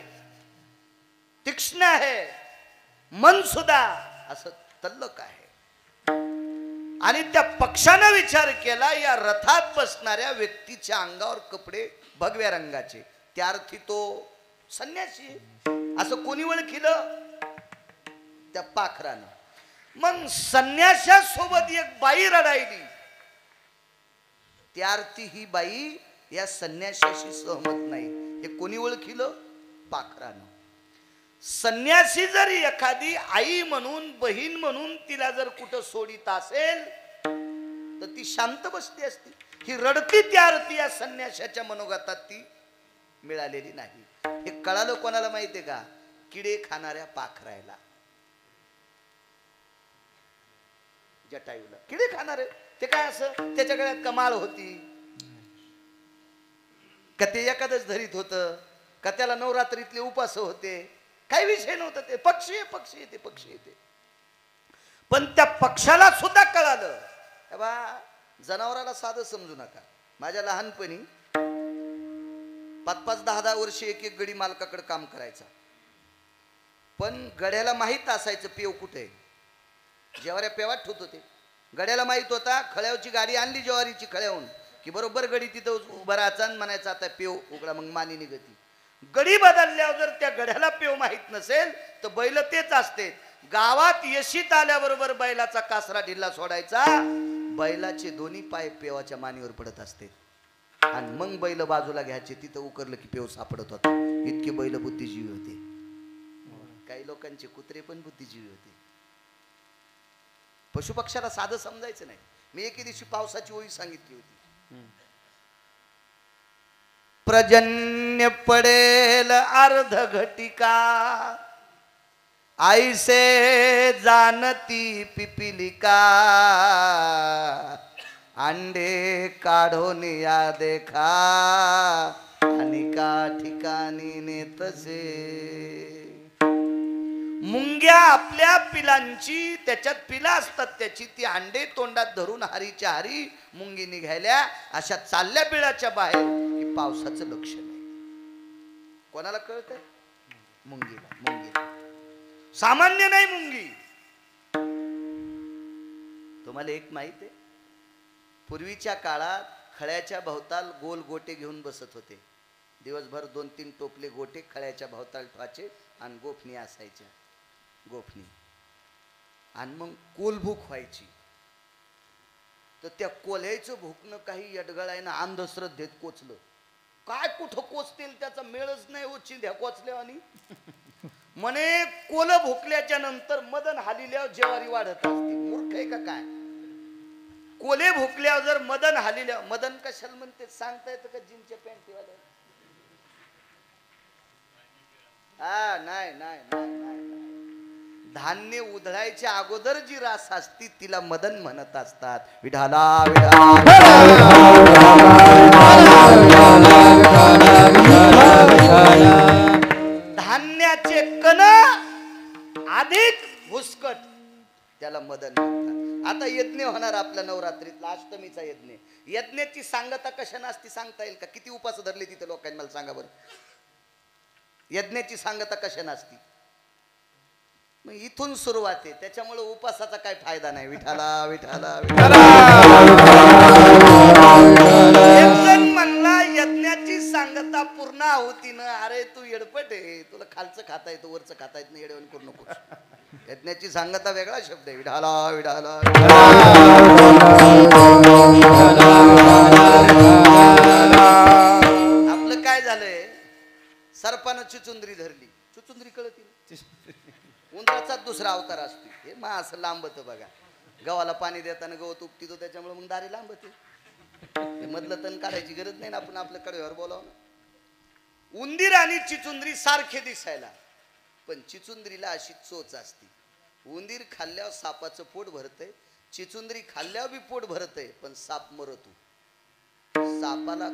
तीक्ष्ण आहे, मन सुद्धा असं तल्लक आहे. आणि त्या पक्षानं विचार केला, या रथात बसणाऱ्या व्यक्तीच्या अंगावर कपडे भगव्या रंगाचे, त्या अर्थी तो संन्यासी असं कोणी ओळखिलं? त्या पाखरानं. मग संन्याशासोबत एक बाई रडायली, त्या अर्थी ही बाई या संन्याशाशी सहमत नाही. हे कोणी ओळखिलं? पाखरानं. संन्यासी जर एखादी आई म्हणून, बहीण म्हणून तिला जर कुठं सोडित असेल तर ती शांत बसती असती. ही रडती त्या अर्थी या संन्याशाच्या मनोगतात ती मिळालेली नाही. हे कळालं कोणाला माहितीये का? किडे खाणाऱ्या पाखरायला. जटायूला किडे खाणारे. ते काय असं त्याच्या गळ्यात कमाळ होती का? ते एखादच धरीत होतं का? त्याला नवरात्रीतले उपास होते? काही विषय नव्हता. ते पक्षी आहे, पक्षी येते, पक्षी येते. पण त्या पक्षाला सुद्धा कळालं. बा जनावराला साधं समजू नका. माझ्या लहानपणी 5-5, 10-10 वर्ष एक एक गडी मालकाकडे काम करायचा. पण गड्याला माहीत असायचं पेव कुठे. जेवाऱ्या पेवात ठेवत होते. गड्याला माहित होता, खळ्यावची गाडी आणली ज्वारीची खळ्याहून की बरोबर गडी तिथं उभा राहायचा आणि म्हणायचा आता पेव उघडा. मग मानी निघती. गडी बदलल्यावर जर त्या गड्याला पेव माहित नसेल तर बैल तेच असते. गावात यशीत आल्याबरोबर बैलाचा कासरा ढिल्ला सोडायचा. बैलाचे दोन्ही पाय पेवाच्या मानीवर पडत असते आणि मग बैल बाजूला घ्यायचे. तिथं उकरलं की पेव सापडत होता. इतके बैल बुद्धिजीवी होते. काही लोकांचे कुत्रे पण बुद्धिजीवी होते. पशुपक्षाला साधं समजायचं नाही. मी एके दिवशी पावसाची ओळी सांगितली होती. पर्जन्य पडेल अर्ध घटिका, ऐसे जानती पिपिलिका, अंडे काढून या देखा, अनिका ठिकाणी नेतसे. मुंग्या आपल्या पिलांची, त्याच्यात पिला असतात त्याची, ती अंडे तोंडात धरून हरीच्या हरी मुंगी निघायल्या अशा चालल्या बिळाच्या बाहेर की पावसाचं लक्षण आहे. कोणाला कळतंय? मुंगीला. मुंगीला सामान्य नाही मुंगी. तुम्हाला एक माहित आहे, पूर्वीच्या काळात खळ्याच्या भोवताल गोल गोटे घेऊन बसत होते. दिवसभर 2-3 टोपले गोटे खळ्याच्या भोवताल ठेवायचे आणि गोफणी असायच्या, गोफणी. आणि मग कोलभूक व्हायची. तर त्या कोल्याचं भुकणं काही यडगळायनं अंधश्रद्धेत कोचलं. काय कुठं कोचतील त्याचा मेळच नाही हो, चिंध्या कोचल्या. आणि म्हणे कोल भुकल्याच्या नंतर मदन हालिल्यावर जेवारी वाढत असते. मूर्ख आहे का काय? कोले भुकल्यावर जर मदन हालिल्यावर, मदन कशाला म्हणते सांगता येतं का जीनच्या पॅन्टीवाल्या? हा नाही नाही नाही नाही, धान्य उधळायच्या अगोदर जी रास असती तिला मदन म्हणत असतात. विठाला धान्याचे कण अधिक भुसकट त्याला मदन म्हणतात. आता यज्ञ होणार आपल्या नवरात्रीतला अष्टमीचा यज्ञ. यज्ञाची सांगता कशा नसती सांगता येईल का? किती उपास धरले तिथे लोकांनी मला सांगा बरं. यज्ञाची सांगता कशा नसती? मग इथून सुरुवात आहे. त्याच्यामुळे उपासाचा काय फायदा नाही. विठाला विठाला एक जण म्हणला यज्ञाची सांगता पूर्ण होती ना. अरे तू येडपट आहे, तुला खालचं खाता येतं वरचं खाता येत नाही, येडवण करू नको. यज्ञाची सांगता वेगळा शब्द आहे. विठाला विठाला आपलं काय झालंय, सर्पानं चुचुंदरी धरली. चुचुंदरी कळती, उंदराचा दुसरा अवतार असतो. हे मा असं लांबत बघा. गव्हाला पाणी देताना गवत उपटी तो, त्याच्यामुळे मग दारी लांबते. मधलं तण काढायची गरज नाही ना, आपण आपल्या कडेवर बोलावं ना. उंदीर आणि चिचुंदरी सारखे दिसायला, पण चिचुंदरीला अशी चोच असते. उंदीर खाल्ल्यावर सापाचं पोट भरतंय, चिचुंदरी खाल्ल्यावर बी पोट भरतंय, पण साप मरतो. सापाला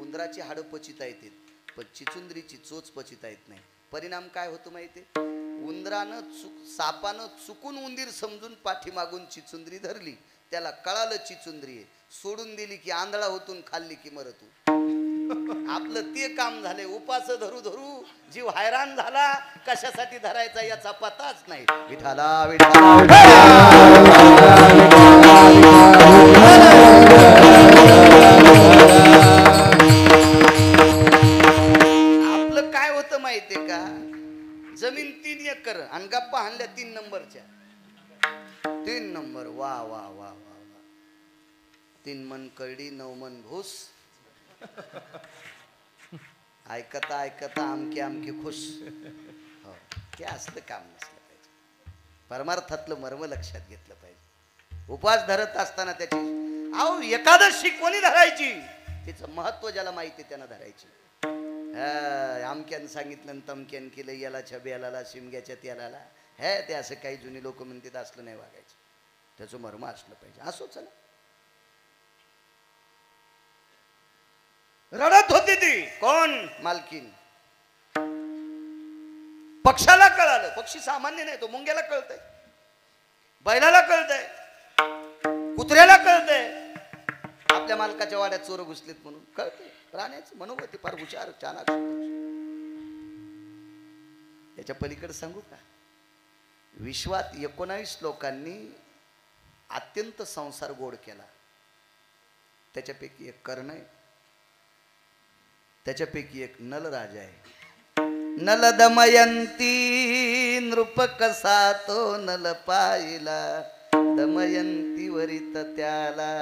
उंदराची हाडं पचिता येते, पण चिचुंदरीची चोच पचिता येत नाही. परिणाम काय होतो माहितीये? उंदरानं सापानं चुकून उंदीर समजून पाठीमागून चिचुंदरी धरली. त्याला कळालं चिचुंदरी आहे, सोडून दिली की आंधळा होतून खाल्ली की मरतो. आपलं ते काम झाले. उपास धरू धरू जीव हैराण झाला. कशासाठी धरायचा याचा पताच नाही. विठाला विठाला आपलं काय होतं माहितीये का? जमीन 3 एकर आणि गप्पा हाणल्या 3 नंबरच्या. 3 नंबर वा वा वा वा वा. 3 मन कळडी 9 मन भूस. ऐकता ऐकता आमके आमके खुश. हो, ते असलं काम नसलं पाहिजे. परमार्थातलं मर्म लक्षात घेतलं पाहिजे. उपवास धरत असताना त्याची अहो एकादशी कोणी धरायची? तिचं महत्व ज्याला माहिती आहे त्यानं धरायची. आमक्यानं सांगितलं आणि तमक्यानं केलं, याला छब्याला शिमग्याच्या तेलाला. हे ते असं काही जुनी लोक म्हणतात, असलं नाही वागायचं. त्याचं मर्म असलं पाहिजे. असो चला. रडत होती ती. कोण? मालकीन. पक्षाला कळालं. पक्षी सामान्य नाही, तो मुंग्याला कळतंय, बैलाला कळतंय, कुत्र्याला कळतंय आपल्या मालकाच्या वाड्यात चोर घुसलेत म्हणून. कळतंय. प्राण्याचं मनोगती फार हुशार चाणाक्ष. त्याच्या पलीकडे सांगू का? विश्वात 19 लोकांनी अत्यंत संसार गोड केला. त्याच्यापैकी एक कर्ण आहे, त्याच्यापैकी एक नलराजा आहे. नल दमयंती नृप कसा तो नल पाहिला, दमयंती वरित त्याला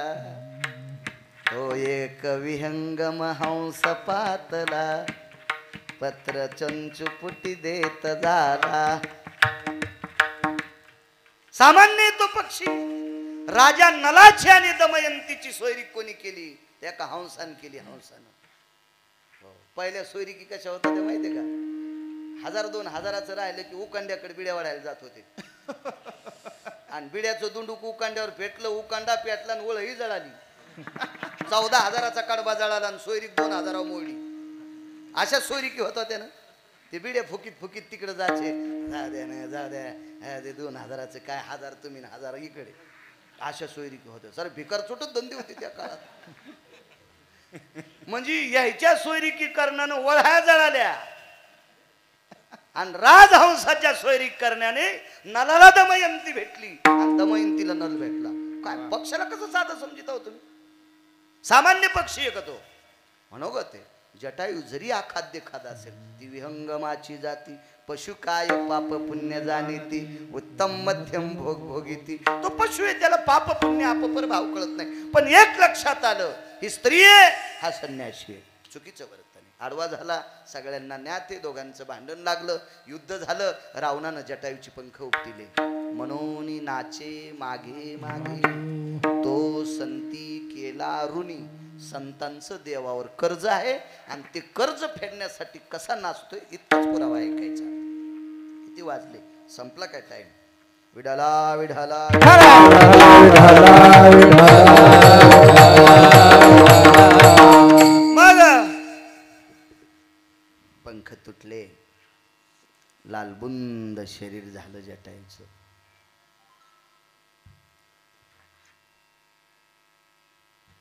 तो एक विहंगम हंस पातला, पत्र चंचुपुटी देत झाला. सामान्य तो पक्षी. राजा नलाची आणि दमयंतीची सोयरी कोणी केली? त्या का हंसान केली. हंसानं. पहिल्या सोयरिकी कशा होत्या ते माहितीये का? 1000-2000 राहिलं की उकांड्याकडे बिड्या वाढायला जात होते. आणि बिड्याचं दुंडूक उकांड्यावर पेटलं, उकांडा पेटला आणि ओळही जळाली. 14,000चा कडबा जळाला आणि सोयरीक 2,000 मोडली. अशा सोयरिकी होत होत्या ना. ते बिड्या फुकीत फुकीत तिकडे जायचे. जा द्या ना, जा द्या, ते 2,000चं काय, 1000 तुम्ही 1000 इकडे. अशा सोयरिकी होत्या. सर भिकार चोटत धंदे होते त्या काळात. म्हणजे याच्या सोयरिकी करण्यानं वळह्या जळाल्या आणि राजहंसाच्या सोयरीक करण्याने नलाला दमयंती भेटली आणि दमयंतीला नल भेटला. काय पक्षाला कसं साधं समजित हो तुम्ही? सामान्य पक्षी आहे का तो? म्हणोगत आहे. जटायू जरी अखाद्य खात असेल ती विहंगमाची जाती पशु काय पाप पुण्य जाणीती उत्तम मध्यम भोग भोगीती. तो पशु आहे त्याला पाप पुण्य अपपर भाव कळत नाही. पण एक लक्षात आलं ही स्त्री आहे हा संन्यासी आहे. चुकीचं वर्तन आहे. आडवा झाला सगळ्यांना न्याते दोघांचं भांडण लागलं युद्ध झालं. रावणानं जटायूची पंख उपटिले. म्हणून नाचे मागे मागे तो संती केला ऋणी. संतांचं देवावर कर्ज आहे आणि ते कर्ज फेडण्यासाठी कसा नाचतोय इतकाच पुरावा ऐकायचा. किती वाजले संपला काय टाइम. विडाला विढाला मग पंख तुटले लालबुंद शरीर झालं जटायूचं.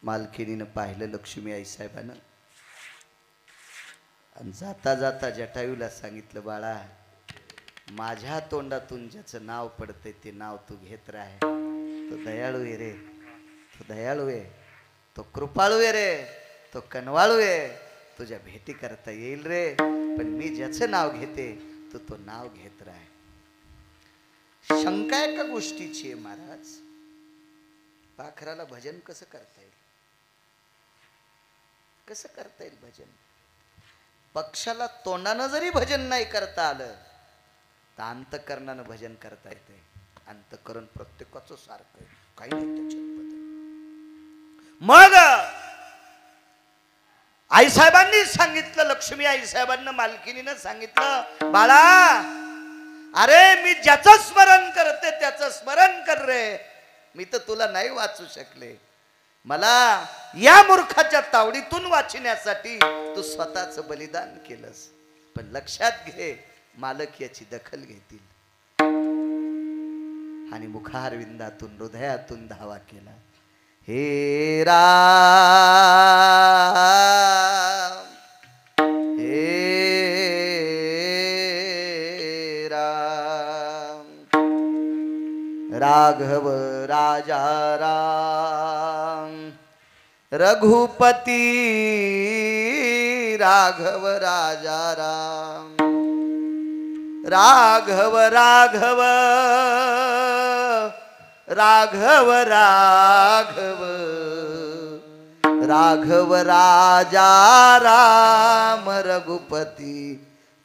मालकिनीनं पाहिलं लक्ष्मी आई साहेबानं आणि जाता जाता जटायूला सांगितलं बाळा माझ्या तोंडातून ज्याचं नाव पडतंय ते नाव तू घेत राह. तो दयाळू आहे रे तो दयाळू आहे तो कृपाळू आहे रे तो कनवाळू आहे. तुझ्या भेटी करता येईल रे पण मी ज्याचं नाव घेते तू तो नाव घेत राह. शंका एका गोष्टीची आहे महाराज पाखराला भजन कसं करता येईल कसं करता येईल भजन. पक्षाला तोंडानं जरी भजन नाही करता आलं तर अंतकरणानं भजन करता येते. अंतकरण प्रत्येकाचं सारखं काही नाही त्याच्यात बदल. मग आईसाहेबांनी सांगितलं लक्ष्मी आईसाहेबांना मालकिनीनं सांगितलं बाळा अरे मी ज्याचं स्मरण करते त्याचं स्मरण कर रे. मी तर तुला नाही वाचू शकले. मला या मूर्खाच्या तावडीतून वाचण्यासाठी तू स्वतःच बलिदान केलंस. पण लक्षात घे मालक याची दखल घेतील. आणि मुखारविंदातून हृदयातून धावा केला. हे राम हे राम राघव राजा राम रघुपती राघव राजा राम राघव राघव राघव राघव राघव राजा राम रघुपती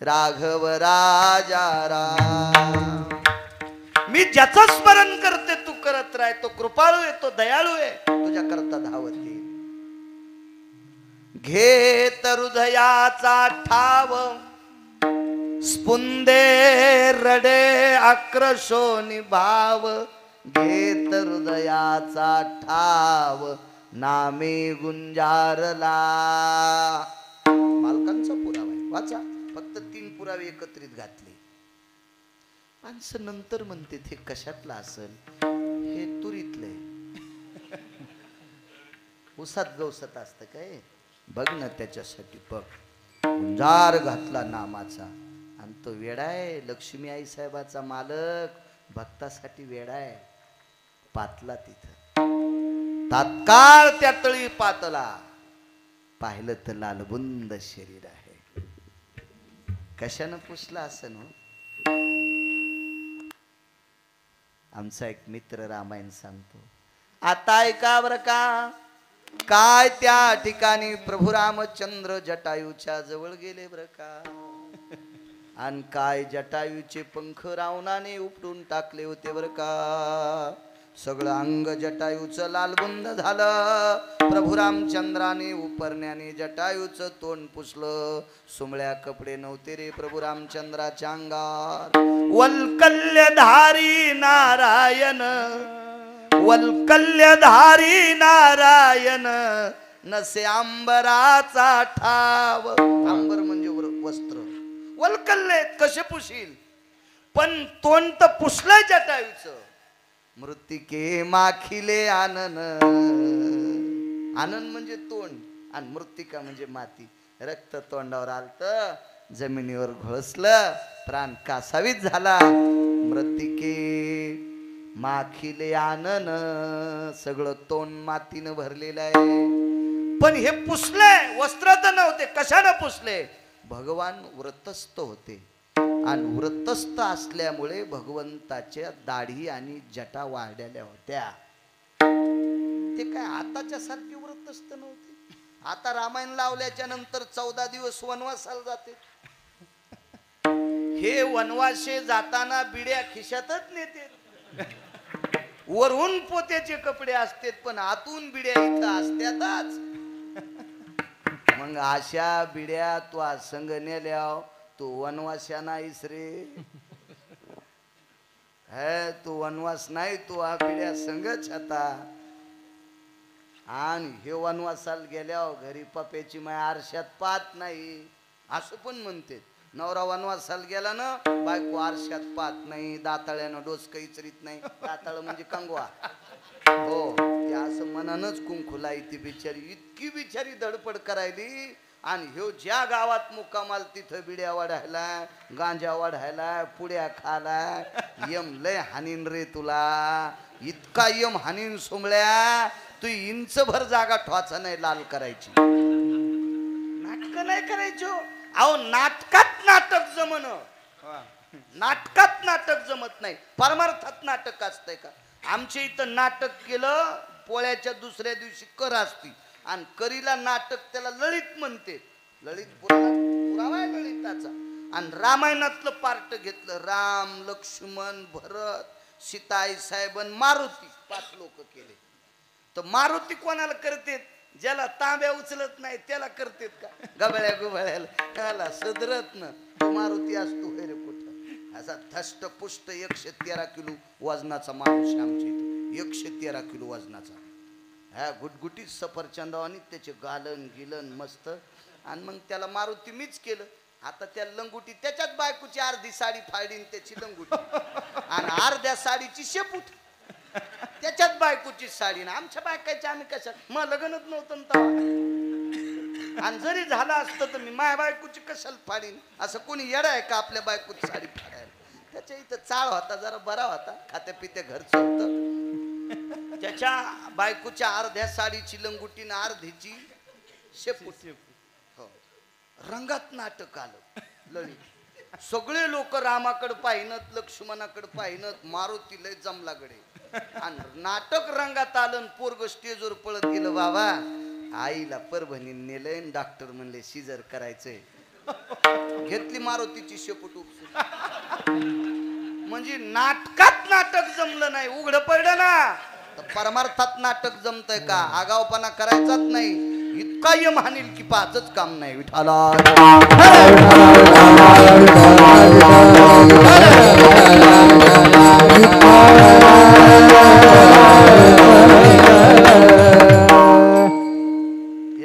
राघव राजा राम. मी ज्याचं स्मरण करते तू करत राह. तो कृपाळू आहे तो दयाळू आहे तुझ्या करता धावत येईल. घेत हृदयाचा ठाव स्पुंदे रडे आक्रशोनी भाव. घेत हृदयाचा ठाव नामे गुंजारला. मालकांचा पुरावा आहे वाचा. फक्त 3 पुरावे एकत्रित घातले. माणसं नंतर म्हणते ते कशातलं असेल हे तुरीतले उसात गवसत असतं काय बघ ना त्याच्यासाठी बघ. गुंजार घातला नामाचा आणि तो वेडाय लक्ष्मी आई साहेबाचा मालक भक्तासाठी वेडाय. पातला तिथं तात्काळ त्या तळी पातला. पाहिलं तर लालबुंद शरीर आहे. कशानं पुसला असं हो. आमचा एक मित्र रामायण सांगतो. आता ऐका बरं का काय त्या ठिकाणी प्रभू रामचंद्र जटायूच्या जवळ गेले बरं का. आणि काय जटायूचे पंख रावणाने उपटून टाकले होते बरं का. सगळं अंग जटायूचं लालबुंद झालं. प्रभू रामचंद्राने उपरण्याने जटायूचं तोंड पुसलं. सुमळ्या कपडे नव्हते रे प्रभू रामचंद्राच्या अंगार. वल्कल्यधारी नारायण वल्कल्यधारी नारायण नसे अंबराचा ठाव. अंबर म्हणजे वस्त्र. वल्कल्य कसे पुशील पण तोंड तर पुसलंय जटायूचं. मृत्तिके माखिले आनन. आनन म्हणजे तोंड आणि मृत्तिका म्हणजे माती. रक्त तोंडावर आलत जमिनीवर घोळसलं प्राण कासावीत झाला. मृत्तिके माखिले आनन सगळं तोंड मातीनं भरलेलं आहे. पण हे पुसले वस्त्र तर नव्हते, कशाने पुसले? भगवान व्रतस्थ होते आणि व्रतस्थ असल्यामुळे भगवंताच्या दाढी आणि जटा वाढलेल्या होत्या. ते काय आताच्या सारखी व्रतस्थ नव्हते. आता रामायण लावल्याच्या नंतर 14 दिवस वनवासाला जाते. हे वनवासे जाताना बिड्या खिशातच नेते. वरून पोत्याचे कपडे असतात पण आतून बिड्या इथं असतातच. मग अशा बिड्या तू संग नेल्या, तू वनवास्या नाहीस रे. हे तू वनवास नाही, तू हा बिड्या संगच आता. आणि हे वनवासाला गेल्यावर घरी पप्याची माय आरशात पाहत नाही असं पण म्हणते. नवरा वनवासाला गेला ना, बायको आरशात पाहत नाही, दाताळ्यानं डोसकं इचरीत नाही. दाताळ म्हणजे कंगवा. हो, ते असं मनानच कुंकुलाई ती बिचारी. इतकी बिचारी धडपड करायली. आणि ह्यो ज्या गावात मुक्कामाल तिथं बिड्या वाढायला, गांजा वाढायला, पुड्या खाला. यम लय हानीन रे तुला, इतका यम हानीन सोमळ्या, तू इंच भर जागा ठवाचा नाही लाल करायची. नाटक नाही करायचो. अहो नाटकात नाटक जमन, नाटकात नाटक जमत नाही, परमार्थात नाटक असतंय का? आमच्या इथं नाटक केलं, पोळ्याच्या दुसऱ्या दिवशी कर असती आणि करीला नाटक त्याला ललित म्हणते. ललित पुरावा आहे ललिताचा. आणि रामायणातलं पार्ट घेतलं. राम, लक्ष्मण, भरत, सीताई साहेबन, मारुती 5 लोक केले. तर मारुती कोणाला करते? ज्याला तांब्या उचलत नाही त्याला करतेत का? गबळ्या गुबळ्याला त्याला सदरत न तो मारुती असतो हे रे कुठं. असा धष्ट पुष्ट 113 किलो वजनाचा माणूस आमच्या इथे. 113 किलो वजनाचा. ह्या गुटगुटीत सफरचंदावानी त्याचे गालन गिलन मस्त. आणि मग त्याला मारुती मीच केलं. आता त्या लंगुटी त्याच्यात बायकोची अर्धी साडी फाडीन त्याची लंगुटी आणि अर्ध्या साडीची शेपूट त्याच्यात बायकोची साडी ना. आमच्या बायकाची आम्ही कशा, मग लग्नच नव्हतं तेव्हा. आणि जरी झालं असतं तर मी माझ्या बायकोची कशाला फाडीन? असं कोणी येडा आहे का आपल्या बायकोची साडी फाडायला? त्याच्या इथं चाळ होता, जरा बरा होता, खात्या पित्या घरचं होतं. त्याच्या बायकोच्या अर्ध्या साडीची लंगुटी ना अर्धीची शेपूट. हो, रंगात नाटक आलं ललित. सगळे लोक रामाकडे पाहिनत, लक्ष्मणाकडे पाहिनत, मारुती लय जमला गडे. आणि नाटक रंगात आलं. पोरग स्टेजवर पळत गेलं. बाबा आईला परभणी नेलंय, डॉक्टर म्हणले सीजर करायचंय. घेतली मारुतीची शेपूट उपसून. म्हणजे नाटकात नाटक जमलं नाही, उघड पडलं ना. तर परमार्थात नाटक जमतंय का? आगावपणा करायचाच नाही. इतका यम हानील की पाचच काम नाही. विठाला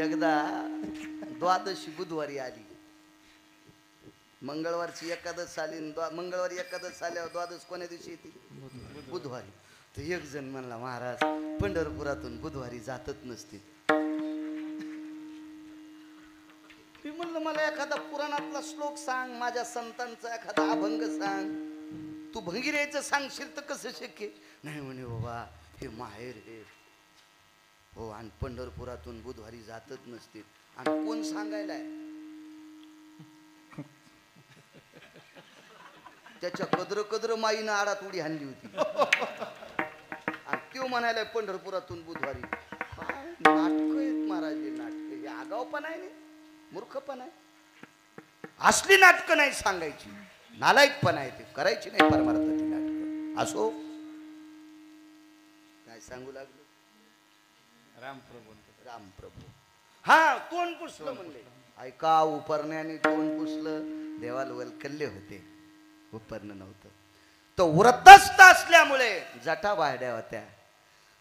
एकदा द्वादशी बुधवारी आली. मंगळवारची एकादश आली. मंगळवारी एकादश आल्यावर द्वादश कोण्या दिवशी येते? बुधवारी. तर एक जण म्हणला, महाराज पंढरपुरातून बुधवारी जातच नसते. मी म्हणलं मला एखादा पुराणातला श्लोक सांग, माझ्या संतांचा एखादा अभंग सांग. तू भंगिऱ्याचं सांगशील तर कसं शक्य? नाही म्हणे बाबा हे माहेर हे. हो, आणि पंढरपुरातून बुधवारी जातच नसते. आणि कोण सांगायला आहे? त्याच्या कदर कदर माईनं आडात उडी हाणली होती. आणि तो म्हणायला पंढरपुरातून बुधवारी. नाटक आहेत महाराज, नाटक. हे आगावपणा आहे, मूर्खपणा आहे. असली नाटकं नाही सांगायची, नालायकपणा आहे. ते करायची नाही परमार्थाची नाटकं. असो, काय सांगू लागलो? रामप्रभू. हा, तोंड पुसलं म्हणले. ऐका, उपरण्याने तोंड पुसलं. देवाला वलकल्ले होते, उपरणं नव्हतं. तो व्रतस्थ असल्यामुळे जटा वाढ्या होत्या.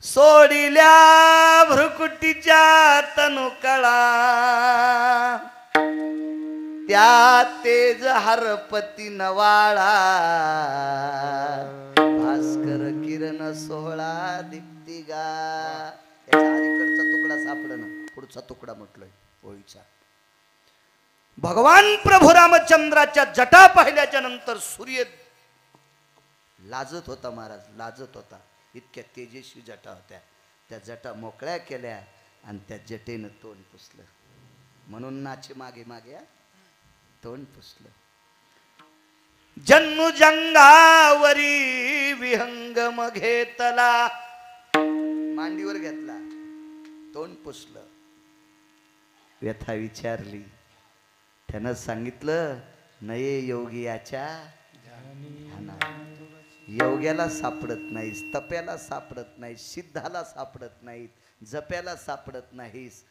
सोडिल्या भ्रुकुटीच्या तनुकळा, त्या तेज हरपती नवाळा. भास्कर किरण सोहळा दीप्तिगा. त्याच्या अलीकडचा तुकडा सापडणं, पुढचा तुकडा म्हटलोय ओळीचा. भगवान प्रभू रामचंद्राच्या जटा पाहिल्याच्या नंतर सूर्य लाजत होता महाराज, लाजत होता. इतक्या तेजस्वी जटा होत्या. त्या जटा मोकळ्या केल्या. आणि त्या जटेनं तोंड पुसलं. म्हणून नाचे मागे मागे तोंड पुसलं. जन्मू जंगावरी विहंगम घेतला, मांडीवर घेतला, तोंड पुसलं. व्यथा विचारली, त्यानं सांगितलं नये योगियाच्या योग्याला सापडत नाहीस, तप्याला सापडत नाहीस, सिद्धाला सापडत नाहीत, जप्याला सापडत नाहीस,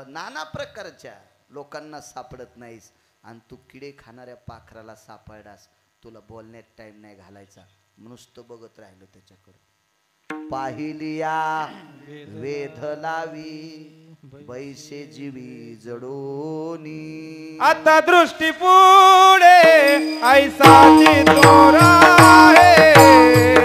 नाना प्रकारच्या लोकांना सापडत नाहीस, आणि तू किडे खाणाऱ्या पाखराला सापडास. तुला बोलण्यात टाइम नाही घालायचा. नुसतं बघत राहिलं त्याच्याकडं. पाहिलिया वेध लावी बैसे जीवी जडोनी, आता दृष्टी पुढे ऐसाची तोरा आहे.